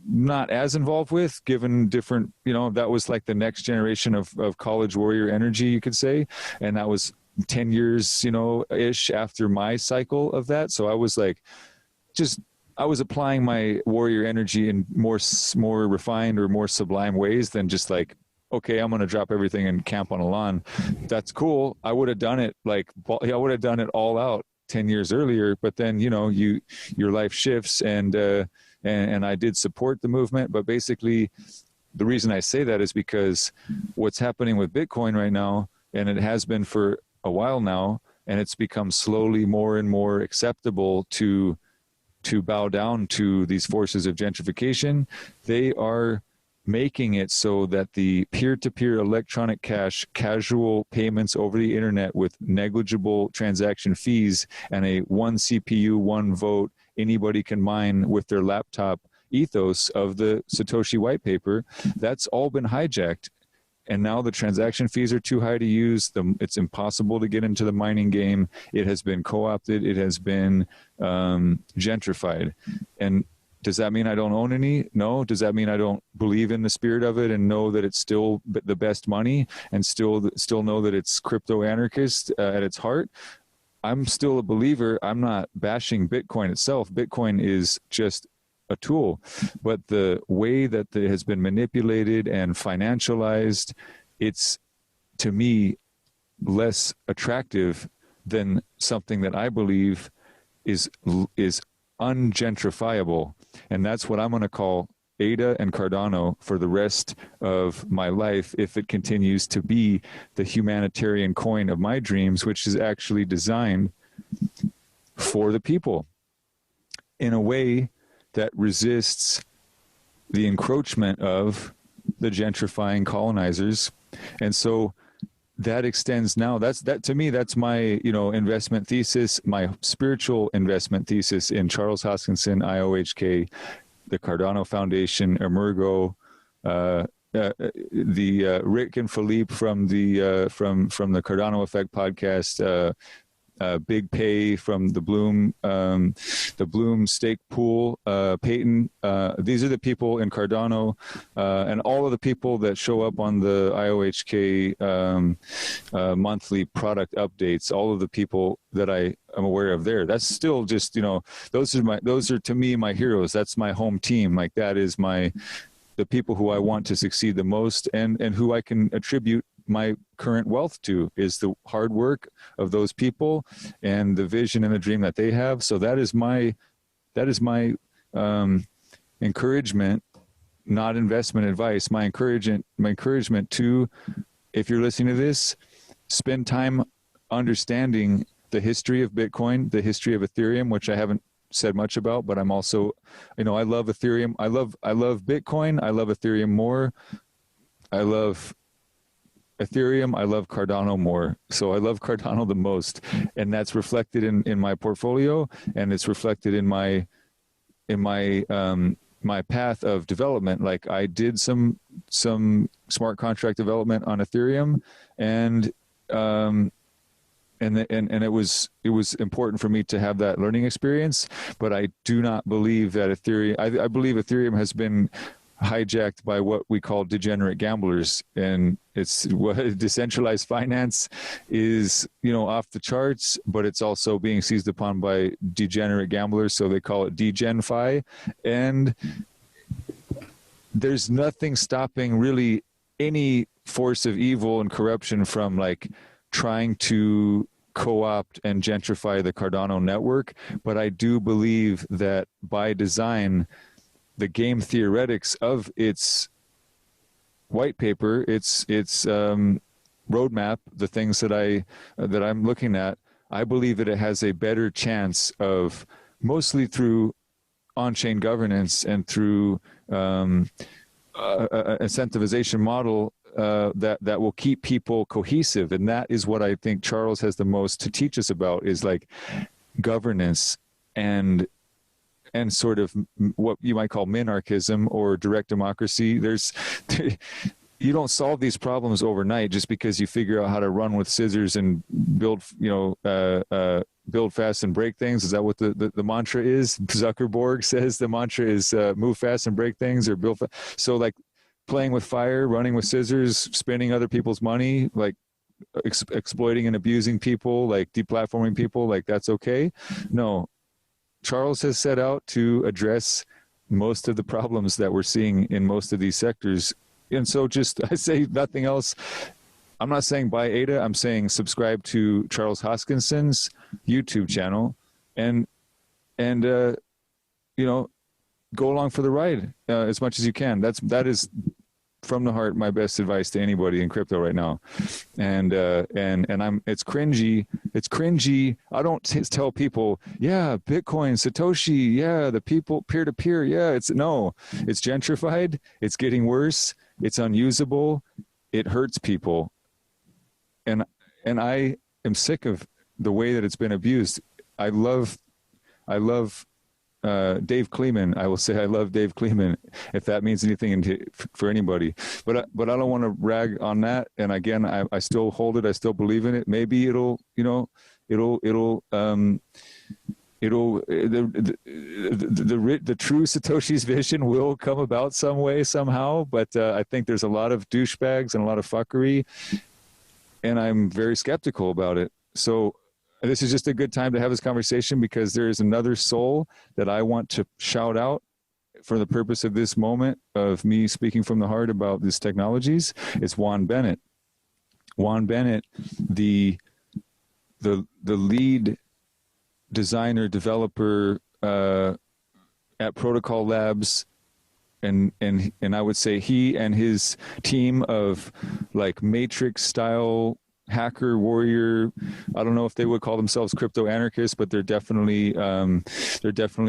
not as involved with, given different, that was like the next generation of college warrior energy, you could say. And that was 10 years, ish after my cycle of that. So I was like, I was applying my warrior energy in more refined or more sublime ways than just like, okay, I'm going to drop everything and camp on a lawn. That's cool. I would have done it all out 10 years earlier, but then, your life shifts and I did support the movement. But basically the reason I say that is because what's happening with Bitcoin right now, and it has been for a while now, and it's become slowly more and more acceptable to bow down to these forces of gentrification. They are making it so that the peer-to-peer electronic cash casual payments over the internet with negligible transaction fees and a one CPU, one vote, anybody can mine with their laptop ethos of the Satoshi white paper, that's all been hijacked. And now the transaction fees are too high to use. It's impossible to get into the mining game. It has been co-opted. It has been gentrified. And does that mean I don't own any? No. Does that mean I don't believe in the spirit of it and know that it's still the best money and still know that it's crypto anarchist at its heart? I'm still a believer. I'm not bashing Bitcoin itself. Bitcoin is just a tool, but the way that it has been manipulated and financialized, it's, to me, less attractive than something that I believe is ungentrifiable. And that's what I'm going to call ADA and Cardano for the rest of my life, if it continues to be the humanitarian coin of my dreams, which is actually designed for the people in a way that resists the encroachment of the gentrifying colonizers. And so that extends now. That to me, that's my, you know, investment thesis, my spiritual investment thesis in Charles Hoskinson, IOHK, the Cardano Foundation, Emergo, the Rick and Philippe from the Cardano Effect podcast, Big Pay from the Bloom Stake Pool, Peyton. These are the people in Cardano, and all of the people that show up on the IOHK monthly product updates. All of the people that I am aware of there. That's still just, you know, those are to me my heroes. That's my home team. Like, that is the people who I want to succeed the most, and who I can attribute my current wealth to, is the hard work of those people and the vision and the dream that they have. So that is my encouragement, not investment advice. My encouragement to, if you're listening to this, spend time understanding the history of Bitcoin, the history of Ethereum, which I haven't said much about, but I'm also, you know, I love Ethereum. I love Bitcoin. I love Ethereum more. I love Ethereum. I love Cardano more. So I love Cardano the most, and that's reflected in my portfolio, and it's reflected in my my path of development. Like, I did some smart contract development on Ethereum, and it was important for me to have that learning experience. But I do not believe that Ethereum. I believe Ethereum has been hijacked by what we call degenerate gamblers, and it's what decentralized finance is, you know, off the charts, but it's also being seized upon by degenerate gamblers, so they call it degen-fi. And there's nothing stopping really any force of evil and corruption from, like, trying to co-opt and gentrify the Cardano network. But I do believe that by design, the game theoretics of its white paper, its roadmap, the things that I'm looking at, I believe that it has a better chance of, mostly through on-chain governance and through a incentivization model that will keep people cohesive. And that is what I think Charles has the most to teach us about, is like governance and sort of what you might call minarchism or direct democracy. You don't solve these problems overnight just because you figure out how to run with scissors and build fast and break things. Is that what the mantra is? Zuckerberg says the mantra is move fast and break things, or build fast. So, like, playing with fire, running with scissors, spending other people's money, like exploiting and abusing people, like deplatforming people, like, that's okay? No. Charles has set out to address most of the problems that we're seeing in most of these sectors. And so, just, I say nothing else. I'm not saying buy ADA. I'm saying subscribe to Charles Hoskinson's YouTube channel, and you know, go along for the ride as much as you can. That is from the heart my best advice to anybody in crypto right now. And it's cringy. It's cringy. I don't tell people, yeah, Bitcoin, Satoshi, yeah, the people peer to peer, yeah, it's gentrified. It's getting worse. It's unusable. It hurts people. And I am sick of the way that it's been abused. I love Dave Kleeman. I will say I love Dave Kleeman, if that means anything for anybody. But I don't want to rag on that. And again, I still hold it. I still believe in it. Maybe the true Satoshi's vision will come about some way, somehow. But I think there's a lot of douchebags and a lot of fuckery, and I'm very skeptical about it. So this is just a good time to have this conversation, because there is another soul that I want to shout out for the purpose of this moment of me speaking from the heart about these technologies, it's Juan Bennett. Juan Bennett, the lead designer, developer at Protocol Labs, and I would say he and his team of like Matrix style hacker warrior, I don't know if they would call themselves crypto anarchists, but they're definitely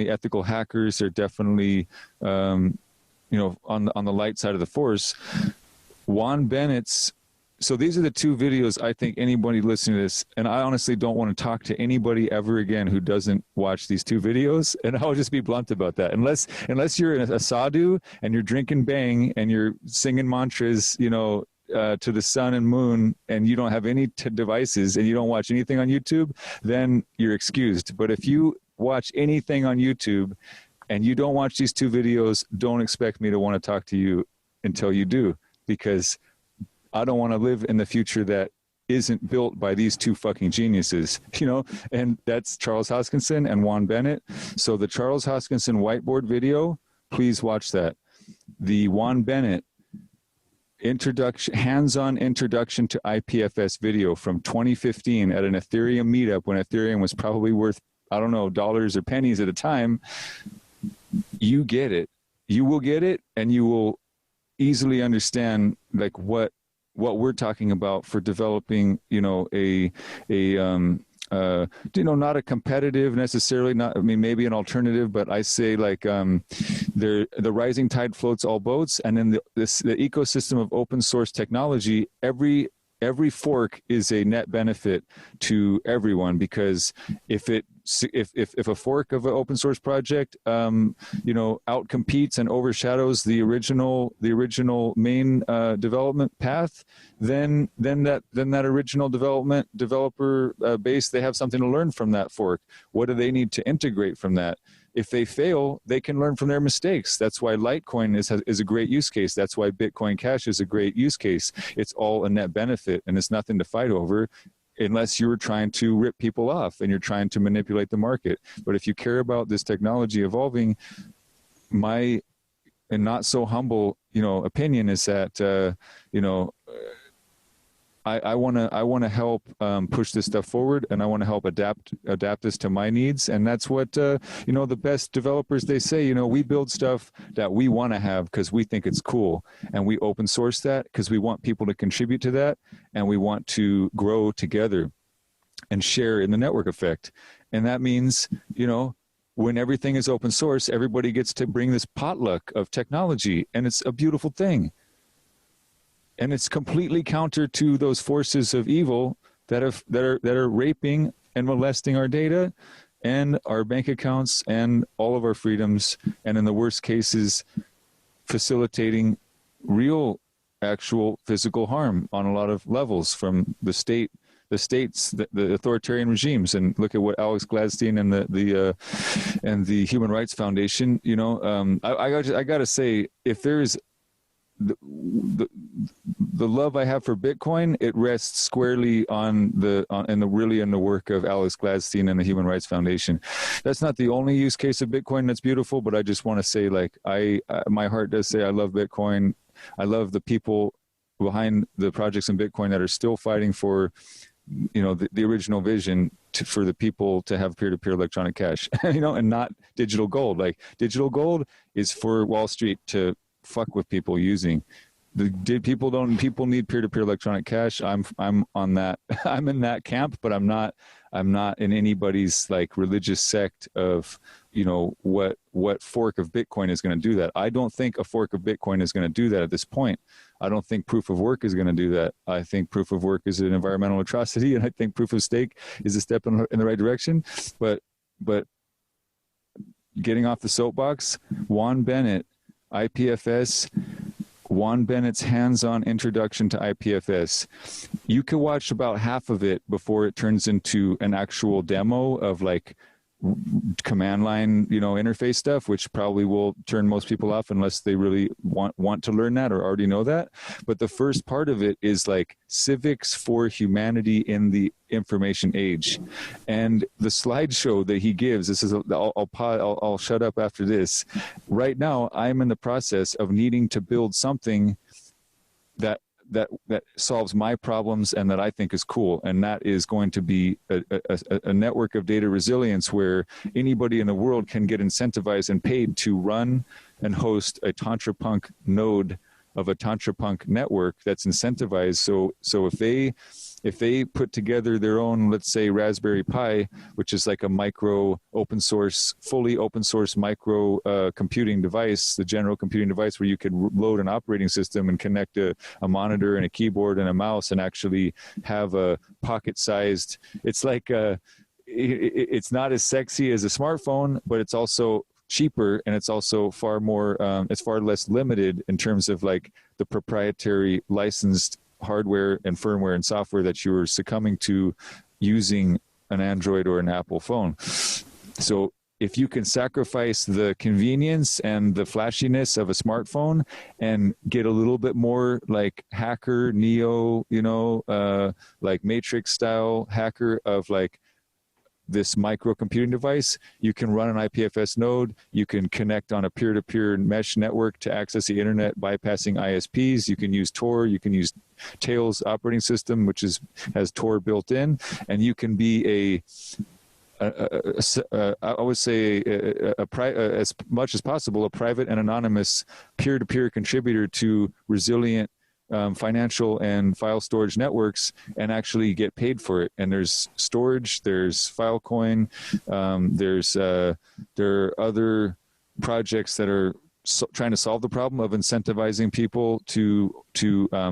ethical hackers. They're definitely on the light side of the force. Juan Bennett's. So these are the two videos I think anybody listening to this, and I honestly don't want to talk to anybody ever again who doesn't watch these two videos, and I'll just be blunt about that. Unless you're a sadhu and you're drinking bang and you're singing mantras, to the sun and moon, and you don't have any devices and you don't watch anything on YouTube, then you're excused. But if you watch anything on YouTube and you don't watch these two videos, don't expect me to want to talk to you until you do, because I don't want to live in the future that isn't built by these two fucking geniuses, and that's Charles Hoskinson and Juan Bennett. So the Charles Hoskinson whiteboard video, please watch that. The Juan Bennett hands-on introduction to IPFS video from 2015 at an Ethereum meetup when Ethereum was probably worth, I don't know, dollars or pennies at a time. You get it. You will get it, and you will easily understand like what we're talking about for developing, not a competitive necessarily, maybe an alternative, but I say like the rising tide floats all boats, and then the ecosystem of open source technology, every fork is a net benefit to everyone, because if a fork of an open source project outcompetes and overshadows the original main development path, then that original developer base, they have something to learn from that fork. What do they need to integrate from that? If they fail, they can learn from their mistakes. That's why Litecoin is a great use case. That's why Bitcoin Cash is a great use case. It's all a net benefit, and it's nothing to fight over unless you're trying to rip people off and you're trying to manipulate the market. But if you care about this technology evolving, my not so humble, opinion is that, I want to help push this stuff forward, and I want to help adapt this to my needs. And that's what the best developers, they say, we build stuff that we want to have because we think it's cool, and we open source that because we want people to contribute to that, and we want to grow together and share in the network effect. And that means when everything is open source, everybody gets to bring this potluck of technology, and it's a beautiful thing. And it's completely counter to those forces of evil that are raping and molesting our data and our bank accounts and all of our freedoms, and in the worst cases, facilitating real, actual physical harm on a lot of levels, from the states, the authoritarian regimes. And look at what Alex Gladstein and the Human Rights Foundation. I got to say, if there is the love I have for Bitcoin, it rests squarely on the work of Alex Gladstein and the Human Rights Foundation. That's not the only use case of Bitcoin that's beautiful, but I just want to say, like, my heart does say I love Bitcoin. I love the people behind the projects in Bitcoin that are still fighting for, the original vision for the people to have peer-to-peer electronic cash, and not digital gold. Like, digital gold is for Wall Street to fuck with people using. People need peer-to-peer electronic cash. I'm on that. I'm in that camp, but I'm not in anybody's like religious sect of what fork of Bitcoin is going to do that. I don't think a fork of Bitcoin is going to do that at this point. I don't think proof of work is going to do that. I think proof of work is an environmental atrocity, and I think proof of stake is a step in the right direction. But getting off the soapbox, Juan Bennett, IPFS, Juan Bennett's hands-on introduction to IPFS. You could watch about half of it before it turns into an actual demo of like command line, interface stuff, which probably will turn most people off unless they really want to learn that or already know that. But the first part of it is like civics for humanity in the information age. And the slideshow that he gives, this is, I'll shut up after this. Right now, I'm in the process of needing to build something that solves my problems and that I think is cool. And that is going to be a network of data resilience where anybody in the world can get incentivized and paid to run and host a TantraPunk node of a TantraPunk network that's incentivized. So if they put together their own, let's say, Raspberry Pi, which is like a micro fully open source micro computing device, the general computing device where you could load an operating system and connect a monitor and a keyboard and a mouse and actually have a pocket-sized, it's like it's not as sexy as a smartphone, but it's also cheaper, and it's also far more it's far less limited in terms of like the proprietary licensed hardware and firmware and software that you're succumbing to using an Android or an Apple phone. So if you can sacrifice the convenience and the flashiness of a smartphone and get a little bit more like hacker, Neo, like Matrix style hacker of like this microcomputing device, you can run an IPFS node, you can connect on a peer-to-peer mesh network to access the internet bypassing ISPs, you can use Tor, you can use Tails operating system, which has Tor built in, and you can be I would say as much as possible, a private and anonymous peer-to-peer contributor to resilient financial and file storage networks and actually get paid for it. And there's storage, there's Filecoin, there are other projects that are trying to solve the problem of incentivizing people to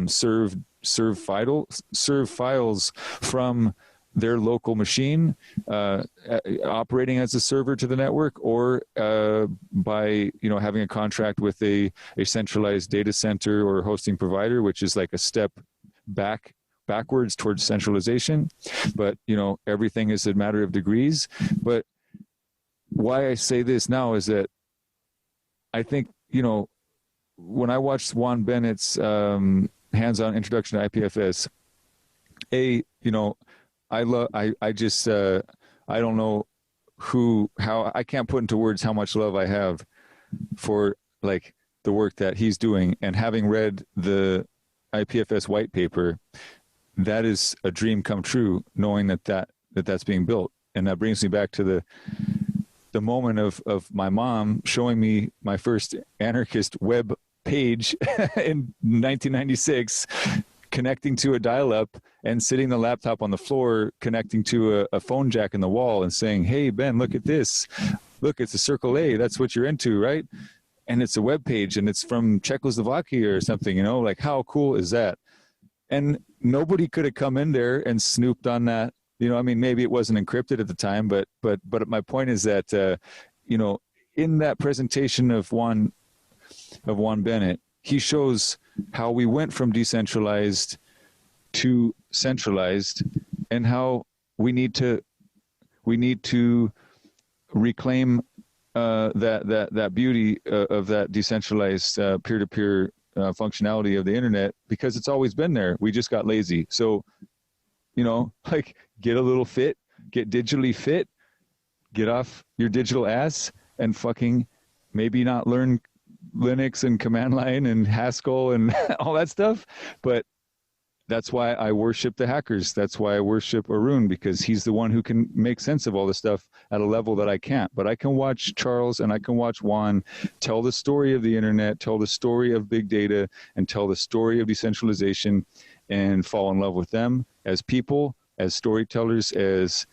serve files from their local machine, operating as a server to the network, or by having a contract with a centralized data center or hosting provider, which is like a step backwards towards centralization. But everything is a matter of degrees. But why I say this now is that I think when I watched Juan Bennett's hands-on introduction to IPFS, I don't know how I can't put into words how much love I have for like the work that he's doing, and having read the IPFS white paper, that is a dream come true, knowing that's being built. And that brings me back to the moment of my mom showing me my first anarchist web page in 1996, connecting to a dial-up and sitting the laptop on the floor, connecting to a phone jack in the wall and saying, "Hey, Ben, look at this. Look, it's a Circle A. That's what you're into, right?" And it's a web page and it's from Czechoslovakia or something, like how cool is that? And nobody could have come in there and snooped on that. Maybe it wasn't encrypted at the time, but my point is that, in that presentation of Juan Bennett, he shows how we went from decentralized to centralized, and how we need to reclaim that beauty of that decentralized peer-to-peer functionality of the internet, because it's always been there. We just got lazy. So, like get a little fit, get digitally fit, get off your digital ass, and fucking maybe not learn Linux and command line and Haskell and all that stuff. But that's why I worship the hackers. That's why I worship Arun, because he's the one who can make sense of all this stuff at a level that I can't. But I can watch Charles and I can watch Juan tell the story of the internet, tell the story of big data, and tell the story of decentralization, and fall in love with them as people, as storytellers, as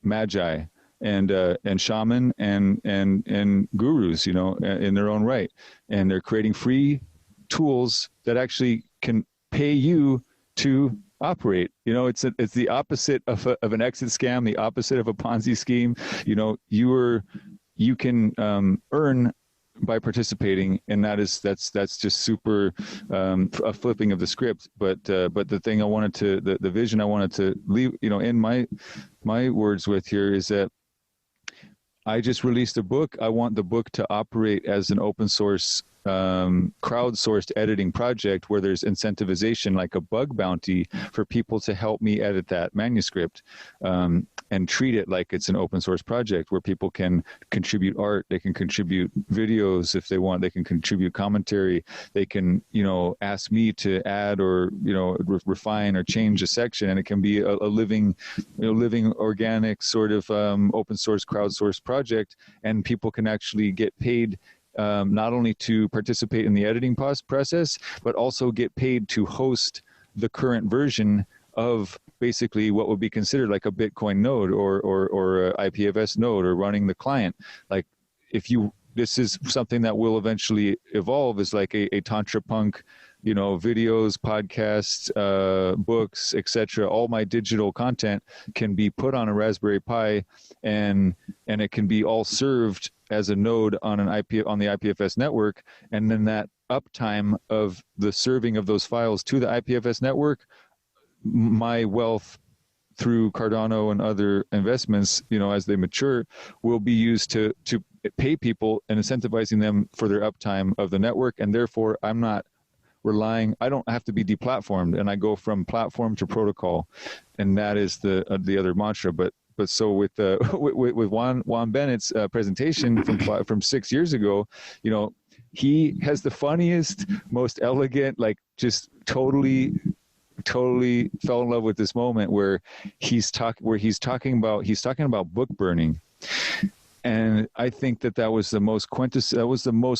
magi and shaman and gurus, in their own right. And they're creating free tools that actually can pay you to operate. It's the opposite of an exit scam, the opposite of a Ponzi scheme. You can earn by participating, and that's just super a flipping of the script. But the thing I wanted to, the vision I wanted to leave, in my words with here, is that I just released a book. I want the book to operate as an open source, crowdsourced editing project where there's incentivization, like a bug bounty for people to help me edit that manuscript, and treat it like it's an open source project where people can contribute art, they can contribute videos if they want, they can contribute commentary, they can, ask me to add or, refine or change a section, and it can be a living, organic sort of open source crowdsourced project, and people can actually get paid not only to participate in the editing process, but also get paid to host the current version of basically what would be considered like a Bitcoin node or a IPFS node, or running the client. Like this is something that will eventually evolve as like a Tantra Punk, videos, podcasts, books, etc. All my digital content can be put on a Raspberry Pi, and it can be all served as a node on the IPFS network, and then that uptime of the serving of those files to the IPFS network, my wealth through Cardano and other investments, as they mature, will be used to pay people and incentivizing them for their uptime of the network. And therefore, I don't have to be deplatformed, and I go from platform to protocol, and that is the other mantra. But so with Juan Bennett's presentation from 6 years ago, he has the funniest, most elegant, like just totally fell in love with this moment where he's talking about book burning. And I think that was the most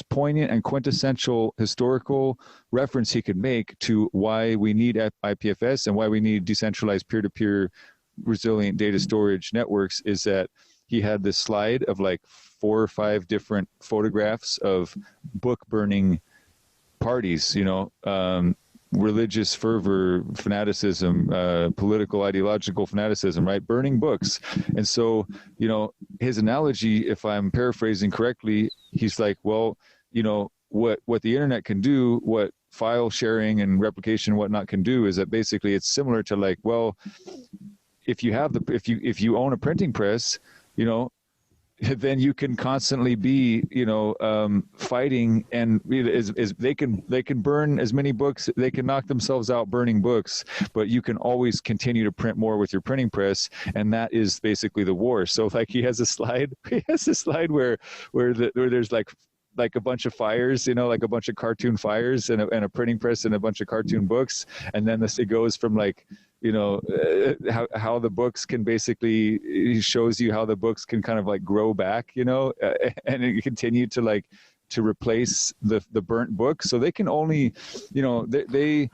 poignant and quintessential historical reference he could make to why we need IPFS and why we need decentralized peer-to-peer resilient data storage networks. Is that he had this slide of like 4 or 5 different photographs of book burning parties, religious fervor, fanaticism, political, ideological fanaticism, right? Burning books. And so, his analogy, if I'm paraphrasing correctly, he's like, well, what the internet can do, what file sharing and replication and whatnot can do, is that basically it's similar to like, well, if you own a printing press, then you can constantly be, fighting, and they can burn as many books, they can knock themselves out burning books, but you can always continue to print more with your printing press, and that is basically the war. So like he has a slide where there's like a bunch of fires, like a bunch of cartoon fires and a printing press and a bunch of cartoon books, and then it goes from like, how the books can basically, he shows you how the books can kind of like grow back, and it continue to replace the burnt book. So they can only, they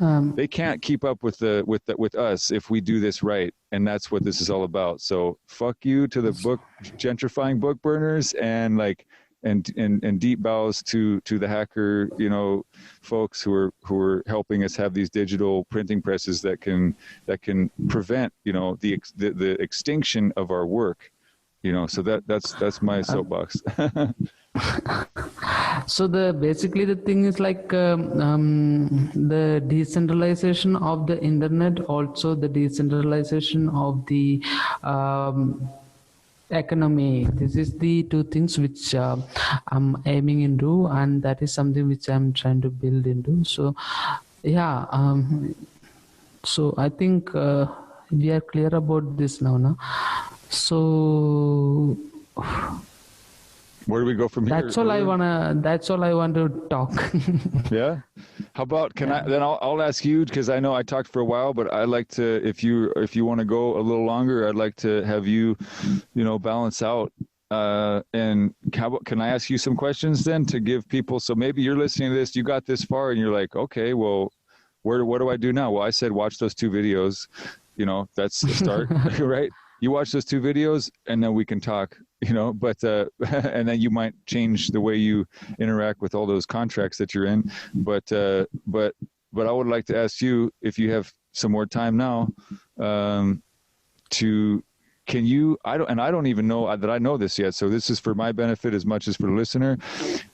can't keep up with us if we do this right, and that's what this is all about. So fuck you to the book gentrifying book burners, and like. And deep bows to the hacker, folks who are helping us have these digital printing presses that can prevent, the extinction of our work, So that's my soapbox. So basically the thing is like the decentralization of the internet, also the decentralization of the economy. This is the 2 things which I'm aiming into, and that is something which I'm trying to build into. So yeah, so I think we are clear about this now. So where do we go from here? That's all I want to talk. Yeah. How about I'll ask you, because I know I talked for a while, but I'd like to, if you want to go a little longer, I'd like to have you, balance out. And can I ask you some questions then to give people? So maybe you're listening to this, you got this far, and you're like, okay, well, what do I do now? Well, I said watch those 2 videos. That's the start, right? You watch those 2 videos, and then we can talk. But and then you might change the way you interact with all those contracts that you're in. But I would like to ask you, if you have some more time now, I don't even know that I know this yet. So this is for my benefit as much as for the listener.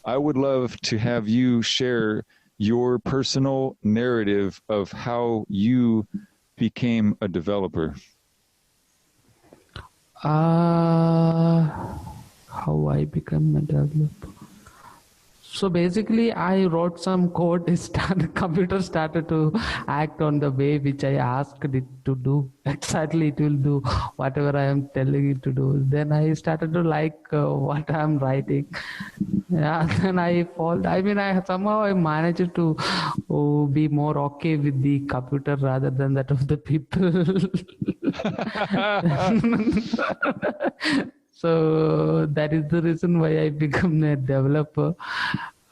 I would love to have you share your personal narrative of how you became a developer. How I become a developer. So basically, I wrote some code. Computer started to act on the way which I asked it to do. Exactly, it will do whatever I am telling it to do. Then I started to like what I am writing. Yeah, then I fall. I mean, I somehow I managed to be more okay with the computer rather than that of the people. So that is the reason why I become a developer.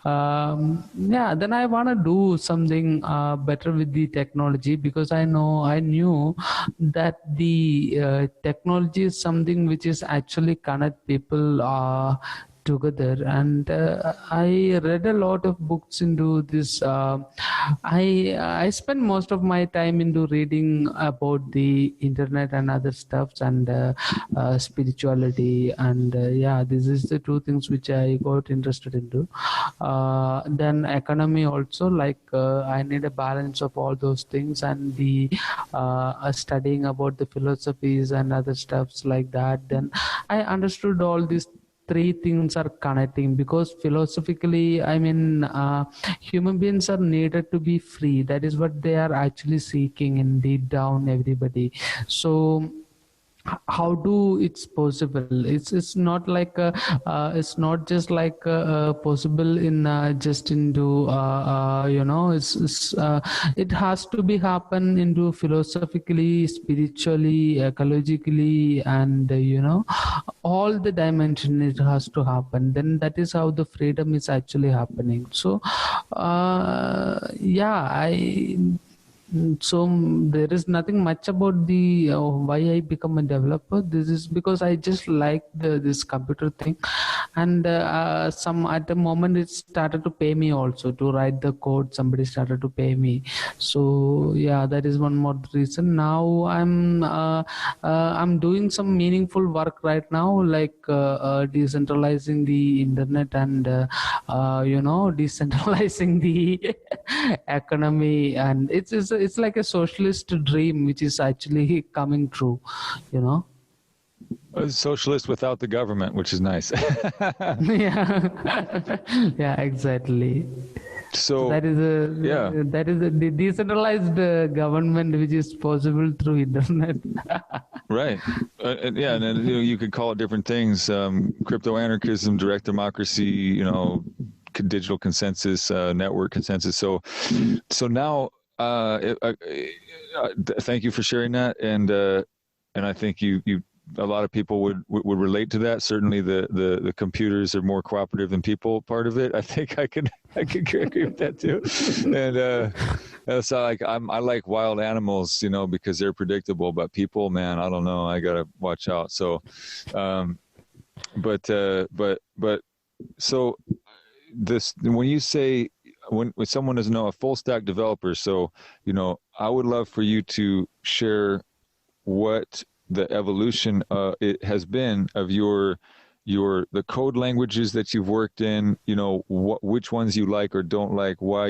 Yeah, then I want to do something better with the technology, because I knew that the technology is something which is actually connect people together. And I read a lot of books into this. I spend most of my time into reading about the internet and other stuffs, and spirituality, and yeah, this is the two things which I got interested into. Then economy also, like I need a balance of all those things, and the studying about the philosophies and other stuffs like that. Then I understood all these three things are connecting, because philosophically, I mean, human beings are needed to be free. That is what they are actually seeking in deep down, everybody. So how do it's possible? It's not like it's not just like possible in just into it has to be happen into philosophically, spiritually, ecologically, and all the dimension it has to happen. Then that is how the freedom is actually happening. So yeah, there is nothing much about the why I become a developer. This is because I just like this computer thing, and some at the moment it started to pay me also to write the code. Somebody started to pay me, so yeah, that is one more reason. Now I'm doing some meaningful work right now, like decentralizing the internet, and decentralizing the economy, and it's like a socialist dream which is actually coming true, you know. A socialist without the government, which is nice. Yeah. Yeah, exactly. So that is a decentralized government which is possible through internet. right, and yeah, and then you could call it different things: crypto anarchism, direct democracy, digital consensus, network consensus. So now, thank you for sharing that, and I think you a lot of people would relate to that. Certainly, the computers are more cooperative than people. Part of it, I think I could agree with that too. And so I like wild animals, because they're predictable. But people, man, I don't know. I gotta watch out. So, but so this, when you say, when someone doesn't know, a full stack developer, so I would love for you to share what the evolution it has been of the code languages that you've worked in, which ones you like or don't like, what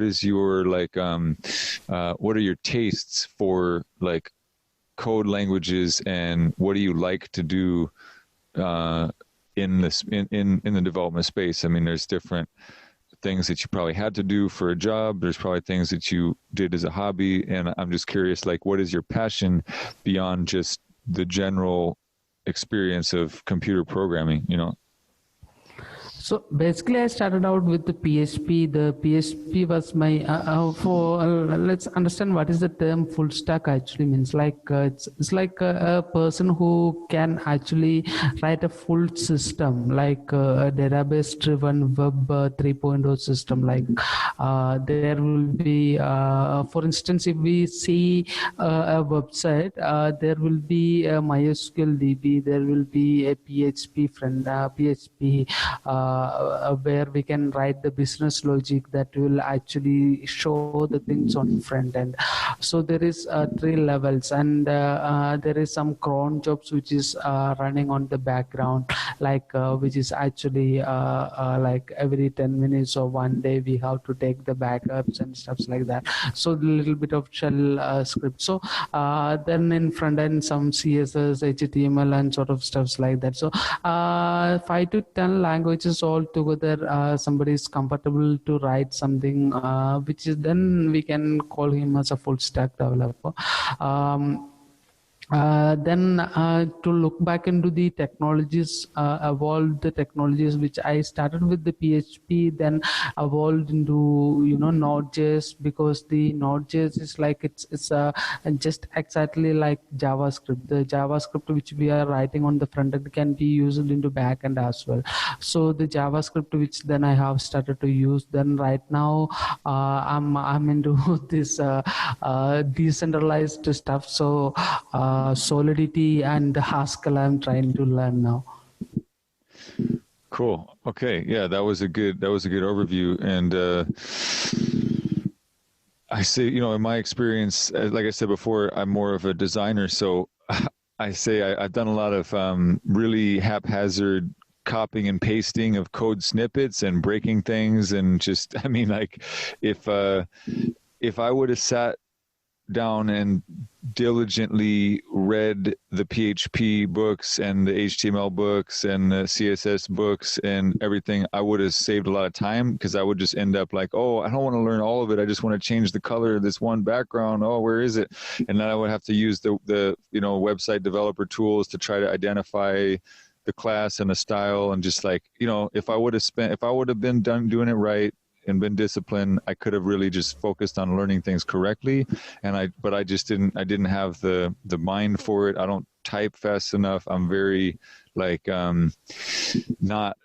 is your what are your tastes for like code languages, and what do you like to do in the development space? I mean, there's different things that you probably had to do for a job. There's probably things that you did as a hobby. And I'm just curious, like, what is your passion beyond just the general experience of computer programming, So basically, I started out with the PHP. The PHP was my let's understand what is the term full stack actually means. Like it's like a person who can actually write a full system, like a database-driven web 3.0 system. Like there will be, for instance, if we see a website, there will be a MySQL DB, there will be a PHP friend, PHP where we can write the business logic that will actually show the things on front end. So there is 3 levels, and there is some cron jobs which is running on the background, like which is actually like every 10 minutes or one day we have to take the backups and stuff like that. So a little bit of shell script. So then in front end some CSS, HTML and sort of stuffs like that. So 5 to 10 languages all together, somebody is comfortable to write something which is, then we can call him as a full stack developer. Then to look back into the technologies, evolved the technologies which I started with the PHP, then evolved into Node.js, because the Node.js is like it's just exactly like JavaScript. The JavaScript which we are writing on the front end can be used into back end as well. So the JavaScript which then I have started to use. Then right now I'm into this decentralized stuff. So Solidity and Haskell I'm trying to learn now. Cool. Okay. Yeah, that was a good overview. And I say, in my experience, like I said before, I'm more of a designer. So I say I've done a lot of really haphazard copying and pasting of code snippets and breaking things. And just, I mean, like if I would have sat down and diligently read the PHP books and the HTML books and the CSS books and everything, I would have saved a lot of time, because I would just end up like, oh, I don't want to learn all of it. I just want to change the color of this one background. Oh, where is it? And then I would have to use the website developer tools to try to identify the class and the style. And just like, if I would have been doing it right and been disciplined, I could have really just focused on learning things correctly. But I just didn't have the mind for it. I don't type fast enough. I'm very like not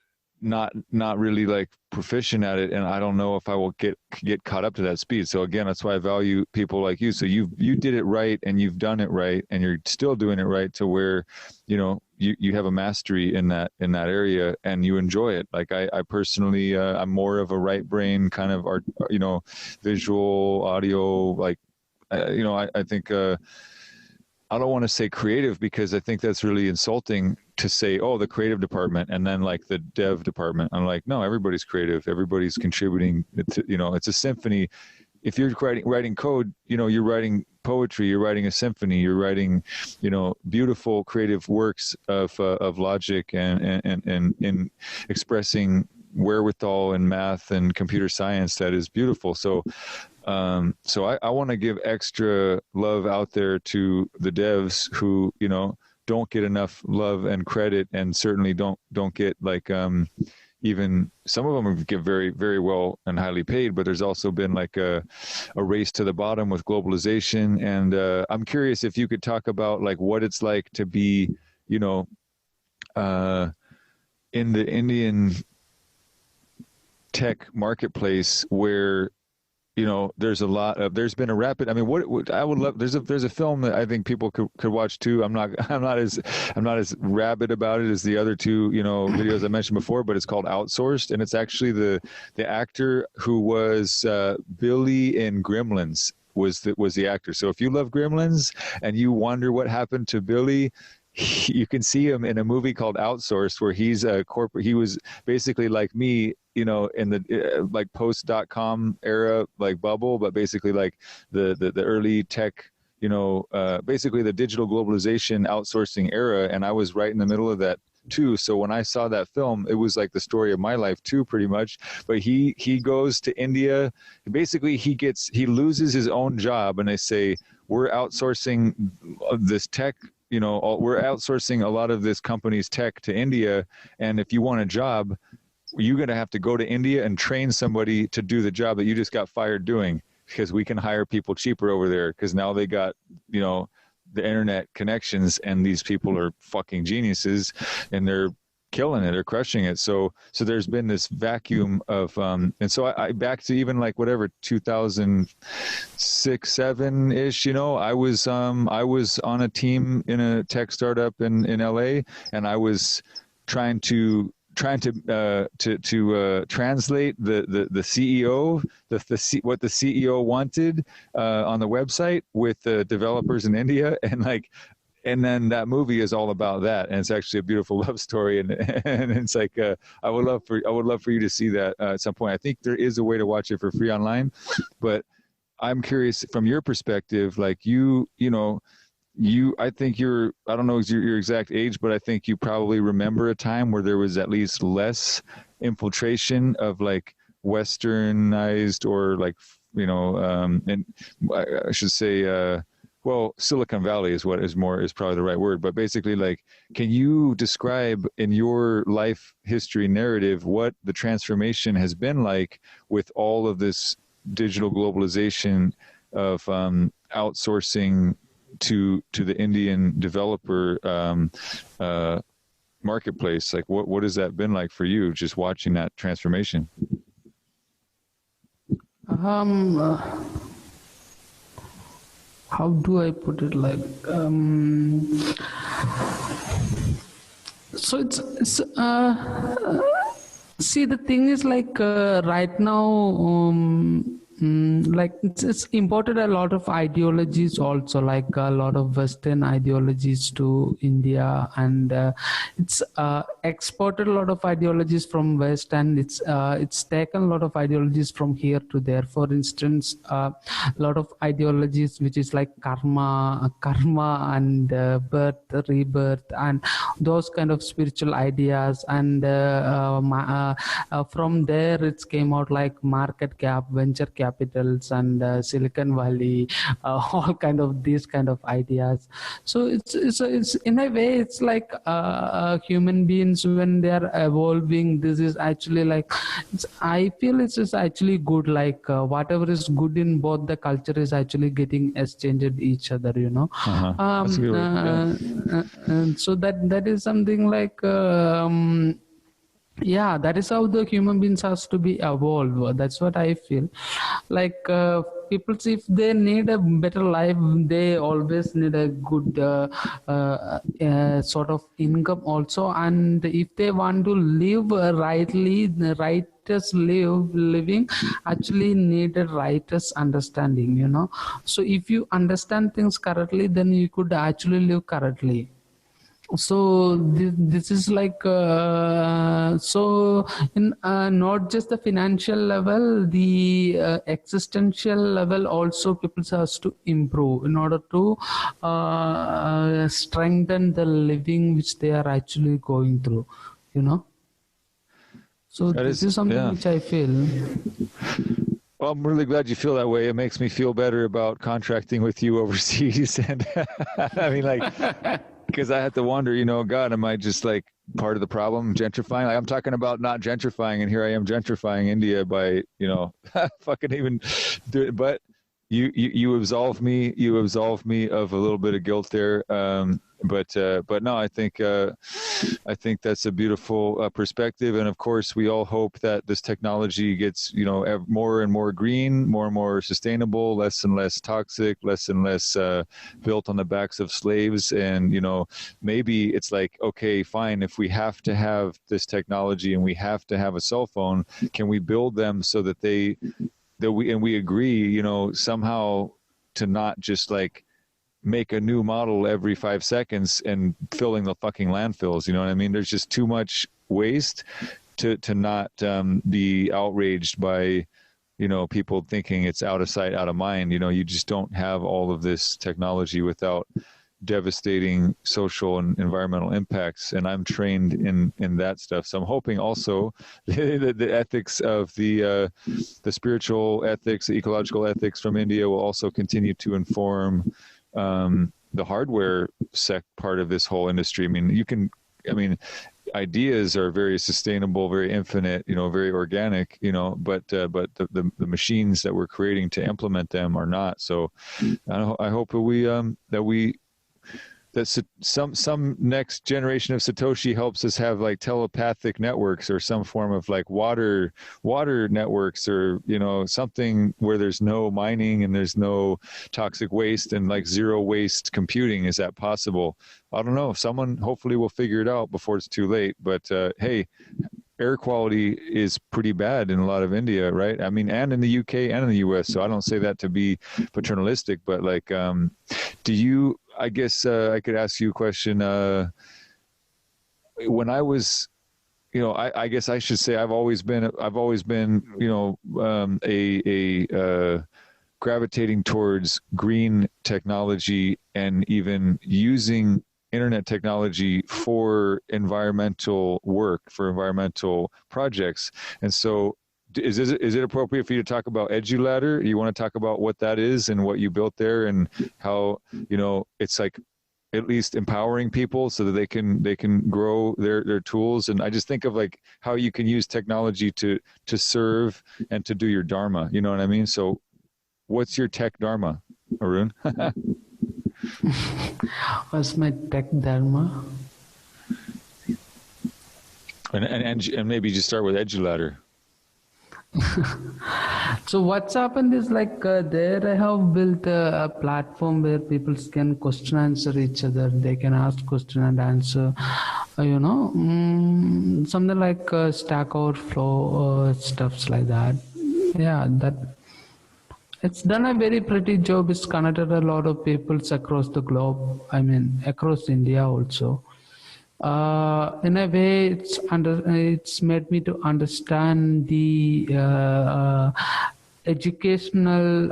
really like proficient at it, and I don't know if I will get caught up to that speed. So again, that's why I value people like you. So you did it right, and you've done it right, and you're still doing it right to where you have a mastery in that area, and you enjoy it. Like I personally, I'm more of a right brain kind of art, visual, audio. Like I think I don't want to say creative, because I think that's really insulting to say, oh, the creative department, and then like the dev department. I'm like, no, everybody's creative. Everybody's contributing. It's a symphony. If you're writing code, you're writing poetry, you're writing a symphony, you're writing, beautiful creative works of logic and expressing wherewithal in math and computer science that is beautiful. So I want to give extra love out there to the devs who, don't get enough love and credit, and certainly don't get like, even some of them get very, very well and highly paid, but there's also been like a race to the bottom with globalization. And I'm curious if you could talk about like what it's like to be, in the Indian tech marketplace, where there's been a rapid. I mean, what I would love. There's a film that I think people could watch too. I'm not as rabid about it as the other two videos I mentioned before, but it's called Outsourced, and it's actually the actor who was Billy in Gremlins was the actor. So if you love Gremlins and you wonder what happened to Billy, you can see him in a movie called Outsourced, where he's a corporate. He was basically like me, in the like post.com era, like bubble, but basically like the early tech, basically the digital globalization outsourcing era. And I was right in the middle of that too. So when I saw that film, it was like the story of my life too, pretty much. But he goes to India. Basically, he loses his own job, and they say, we're outsourcing this tech. We're outsourcing a lot of this company's tech to India, and if you want a job, you're going to have to go to India and train somebody to do the job that you just got fired doing, because we can hire people cheaper over there, because now they got, the internet connections, and these people are fucking geniuses, and they're killing it, they're crushing it. So there's been this vacuum of, and so I back to even like whatever, 2006, 7-ish, I was on a team in a tech startup in LA, and I was trying to trying to translate the CEO, what the CEO wanted on the website with the developers in India, and then that movie is all about that, and it's actually a beautiful love story, and it's like I would love for you to see that at some point. I think there is a way to watch it for free online, but I'm curious from your perspective, like I think I don't know your exact age, but I think you probably remember a time where there was at least less infiltration of like westernized or like, and I should say, well, Silicon Valley is probably the right word, but basically, like, can you describe in your life history narrative what the transformation has been like with all of this digital globalization of outsourcing to the Indian developer marketplace? Like, what has that been like for you, just watching that transformation? How do I put it? Like, so it's see, the thing is, like, right now, like it's imported a lot of ideologies also, like a lot of Western ideologies to India, and it's exported a lot of ideologies from West, and it's taken a lot of ideologies from here to there. For instance, a lot of ideologies which is like karma and birth, rebirth, and those kind of spiritual ideas, and from there it came out like market cap, venture capitals, and Silicon Valley, all kind of these kind of ideas. So it's in a way, it's like human beings when they are evolving. This is actually like, I feel it's just actually good. Like whatever is good in both the culture is actually getting exchanged each other. That's a good word. And so that is something like. Yeah, that is how the human beings has to be evolved. That's what I feel. Like people, if they need a better life, they always need a good sort of income also. And if they want to live rightly, the righteous living actually need a righteous understanding. So if you understand things correctly, then you could actually live correctly. So this is like so in not just the financial level, the existential level also people has to improve in order to strengthen the living which they are actually going through. So this is something which I feel. Well, I'm really glad you feel that way. It makes me feel better about contracting with you overseas. And I mean, like, because I have to wonder, God, am I just like part of the problem, gentrifying? Like, I'm talking about not gentrifying, and here I am gentrifying India by, fucking even do it. But you absolve me. You absolve me of a little bit of guilt there. But no, I think that's a beautiful perspective, and of course, we all hope that this technology gets more and more green, more and more sustainable, less and less toxic, less and less built on the backs of slaves. And maybe it's like, okay, fine, if we have to have this technology and we have to have a cell phone, can we build them so that we agree, somehow to not just like make a new model every 5 seconds and filling the fucking landfills. You know what I mean? There's just too much waste to not be outraged by, people thinking it's out of sight, out of mind. You just don't have all of this technology without devastating social and environmental impacts. And I'm trained in that stuff. So I'm hoping also the ethics of the spiritual ethics, the ecological ethics from India will also continue to inform the hardware part of this whole industry. I mean, ideas are very sustainable, very infinite, very organic, but the machines that we're creating to implement them are not. So I hope that we some next generation of Satoshi helps us have like telepathic networks or some form of like water networks, or something where there's no mining and there's no toxic waste and like zero waste computing. Is that possible? I don't know. Someone hopefully will figure it out before it's too late. But hey, air quality is pretty bad in a lot of India, right? I mean, and in the UK and in the US. So I don't say that to be paternalistic, but like, do you, I guess I could ask you a question. When I was, I guess I should say I've always been, gravitating towards green technology and even using internet technology for environmental work, for environmental projects. And so is it appropriate for you to talk about EduLadder? You want to talk about what that is and what you built there and how, it's like at least empowering people so that they can grow their tools. And I just think of like how you can use technology to serve and to do your dharma. You know what I mean? So what's your tech dharma, Arun? What's my tech dharma? And maybe just start with EduLadder. So what's happened is like there I have built a platform where people can question answer each other. They can ask question and answer. Something like Stack Overflow, stuffs like that. Yeah, that. It's done a very pretty job. It's connected a lot of peoples across the globe. I mean, across India also. In a way, it's made me to understand the educational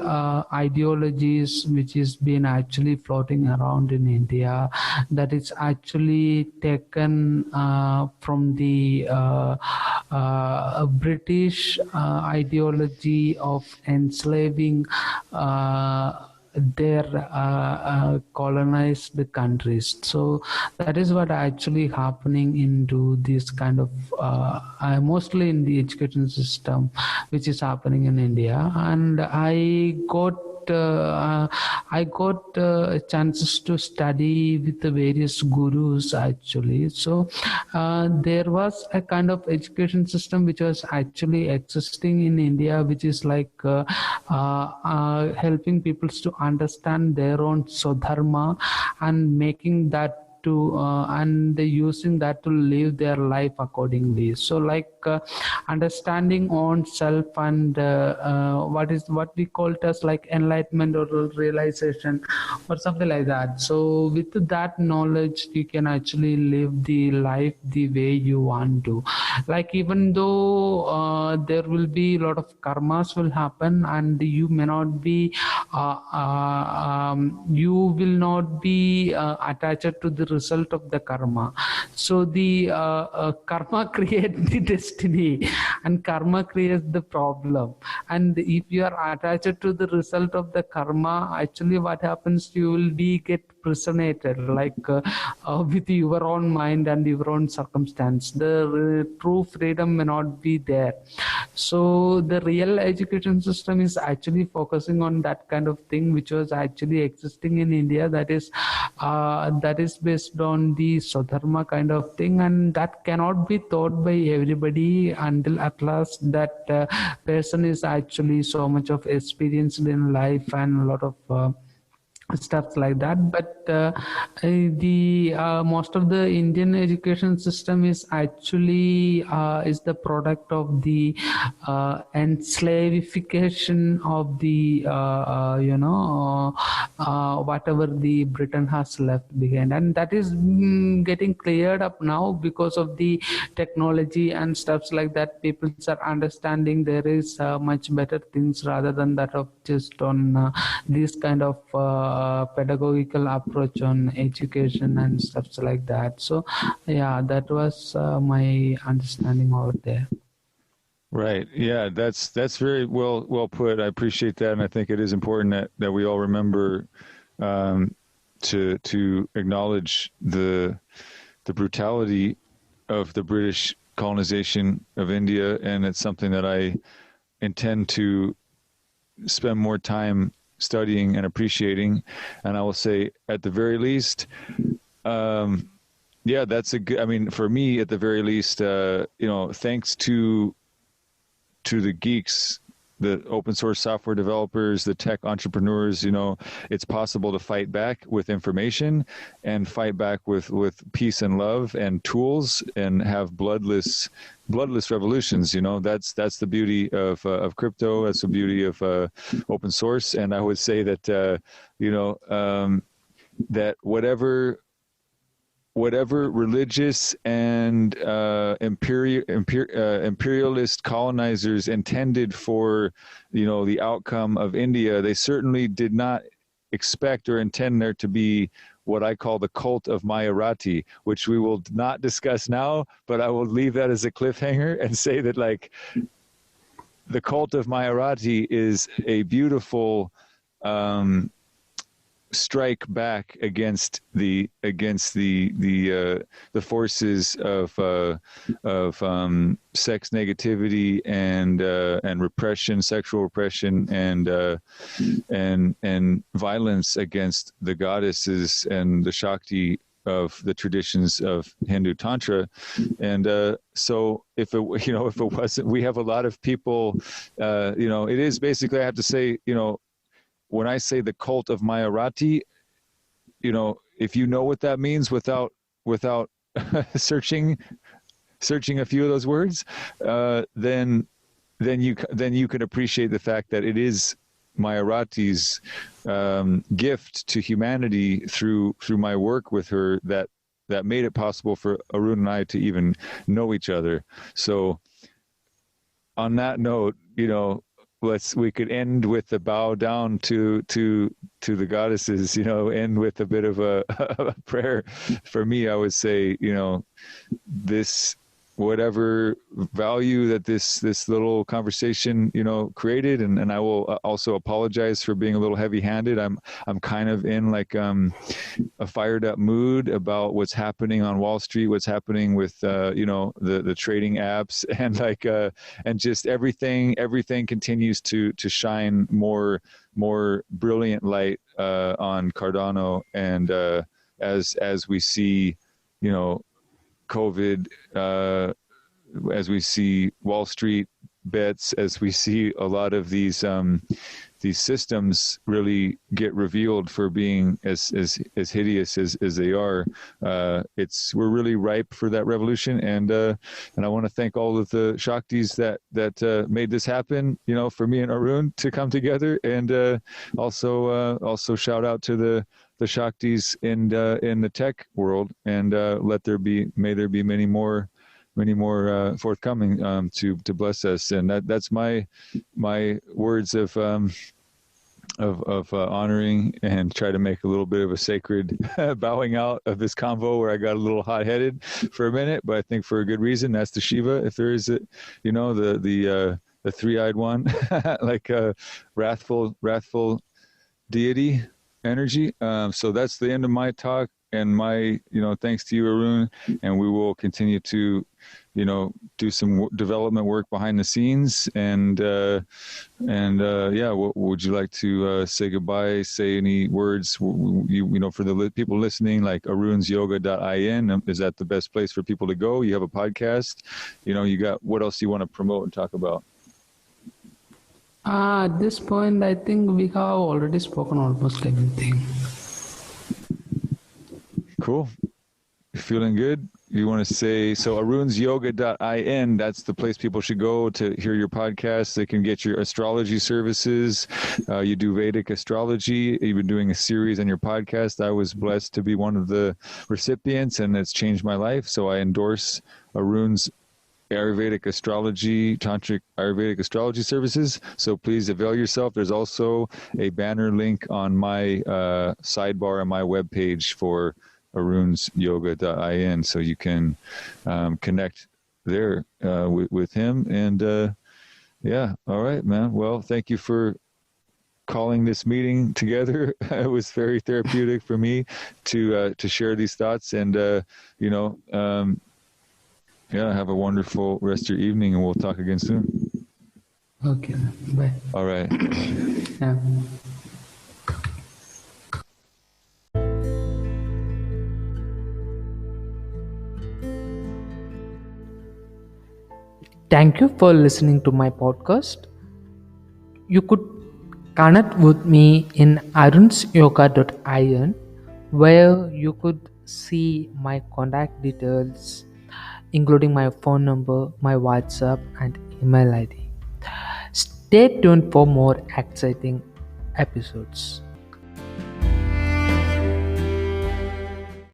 ideologies which is been actually floating around in India, that is actually taken from the British ideology of enslaving their colonized countries. So that is what actually happening into this kind of mostly in the education system which is happening in India. And I got chances to study with the various gurus actually. So there was a kind of education system which was actually existing in India, which is like helping people to understand their own Swadharma and making that to and using that to live their life accordingly. So like understanding on self and what we call it as like enlightenment or realization or something like that. So with that knowledge you can actually live the life the way you want to. Like even though there will be a lot of karmas will happen and you may not be you will not be attached to the result of the karma. So the karma creates the destiny and karma creates the problem. And if you are attached to the result of the karma, actually what happens, you will be get personated like with your own mind and your own circumstance. The true freedom may not be there. So the real education system is actually focusing on that kind of thing which was actually existing in India, that is based on the Swadharma kind of thing, and that cannot be taught by everybody until at last that person is actually so much of experienced in life and a lot of stuff like that. But the most of the Indian education system is actually is the product of the enslavification of the whatever the Britain has left behind, and that is getting cleared up now because of the technology and stuffs like that. People are understanding there is much better things rather than that of just on this kind of pedagogical approach on education and stuff like that. So yeah, that was my understanding over there. Right. Yeah, that's very well put. I appreciate that, and I think it is important that we all remember to acknowledge the brutality of the British colonization of India, and it's something that I intend to spend more time studying and appreciating. And I will say, at the very least, yeah, that's a good. I mean, for me, at the very least, thanks to the geeks, the open source software developers, the tech entrepreneurs, it's possible to fight back with information and fight back with peace and love and tools and have bloodless revolutions. That's the beauty of crypto. That's the beauty of open source. And I would say that that whatever religious and imperialist colonizers intended for, the outcome of India, they certainly did not expect or intend there to be what I call the cult of Mayarati, which we will not discuss now, but I will leave that as a cliffhanger and say that, like, the cult of Mayarati is a beautiful strike back against the forces of sex negativity and repression, sexual repression, and violence against the goddesses and the Shakti of the traditions of Hindu Tantra. And so if it wasn't, we have a lot of people, it is basically, I have to say, when I say the cult of Mayarati, if you know what that means without searching a few of those words, then you can appreciate the fact that it is Mayarati's gift to humanity through my work with her that made it possible for Arun and I to even know each other. So on that note, we could end with the bow down to the goddesses, end with a bit of a prayer. For me, I would say, this, whatever value that this little conversation, created, and I will also apologize for being a little heavy-handed. I'm kind of in like a fired up mood about what's happening on Wall Street, what's happening with the trading apps, and and just everything continues to shine more brilliant light on Cardano, and as we see, COVID, as we see Wall Street bets, as we see a lot of these systems really get revealed for being as hideous as they are, we're really ripe for that revolution. And I want to thank all of the Shaktis that made this happen, for me and Arun to come together, and also shout out to the Shaktis in the tech world, and may there be many more forthcoming to bless us. And that's my words of honoring, and try to make a little bit of a sacred bowing out of this convo where I got a little hot-headed for a minute, but I think for a good reason. That's the Shiva, if there is the three-eyed one, like a wrathful deity energy. So that's the end of my talk, and my thanks to you, Arun, and we will continue to do some development work behind the scenes, and what would you like to say goodbye, say any words, for the people listening, like arunsyoga.in, is that the best place for people to go? You have a podcast, you got, what else do you want to promote and talk about? At this point, I think we have already spoken almost everything. Cool. Feeling good? You want to say, so arunsyoga.in, that's the place people should go to hear your podcast. They can get your astrology services. You do Vedic astrology. You've been doing a series on your podcast. I was blessed to be one of the recipients, and it's changed my life. So I endorse Arun's Ayurvedic astrology, tantric Ayurvedic astrology services. So please avail yourself. There's also a banner link on my sidebar on my webpage for arunsyoga.in, so you can connect there with him. And all right, man. Well, thank you for calling this meeting together. It was very therapeutic for me to share these thoughts, and have a wonderful rest of your evening, and we'll talk again soon. Okay, bye. All right. Yeah. Thank you for listening to my podcast. You could connect with me in arunsyoga.in where you could see my contact details, including my phone number, my WhatsApp, and email ID. Stay tuned for more exciting episodes.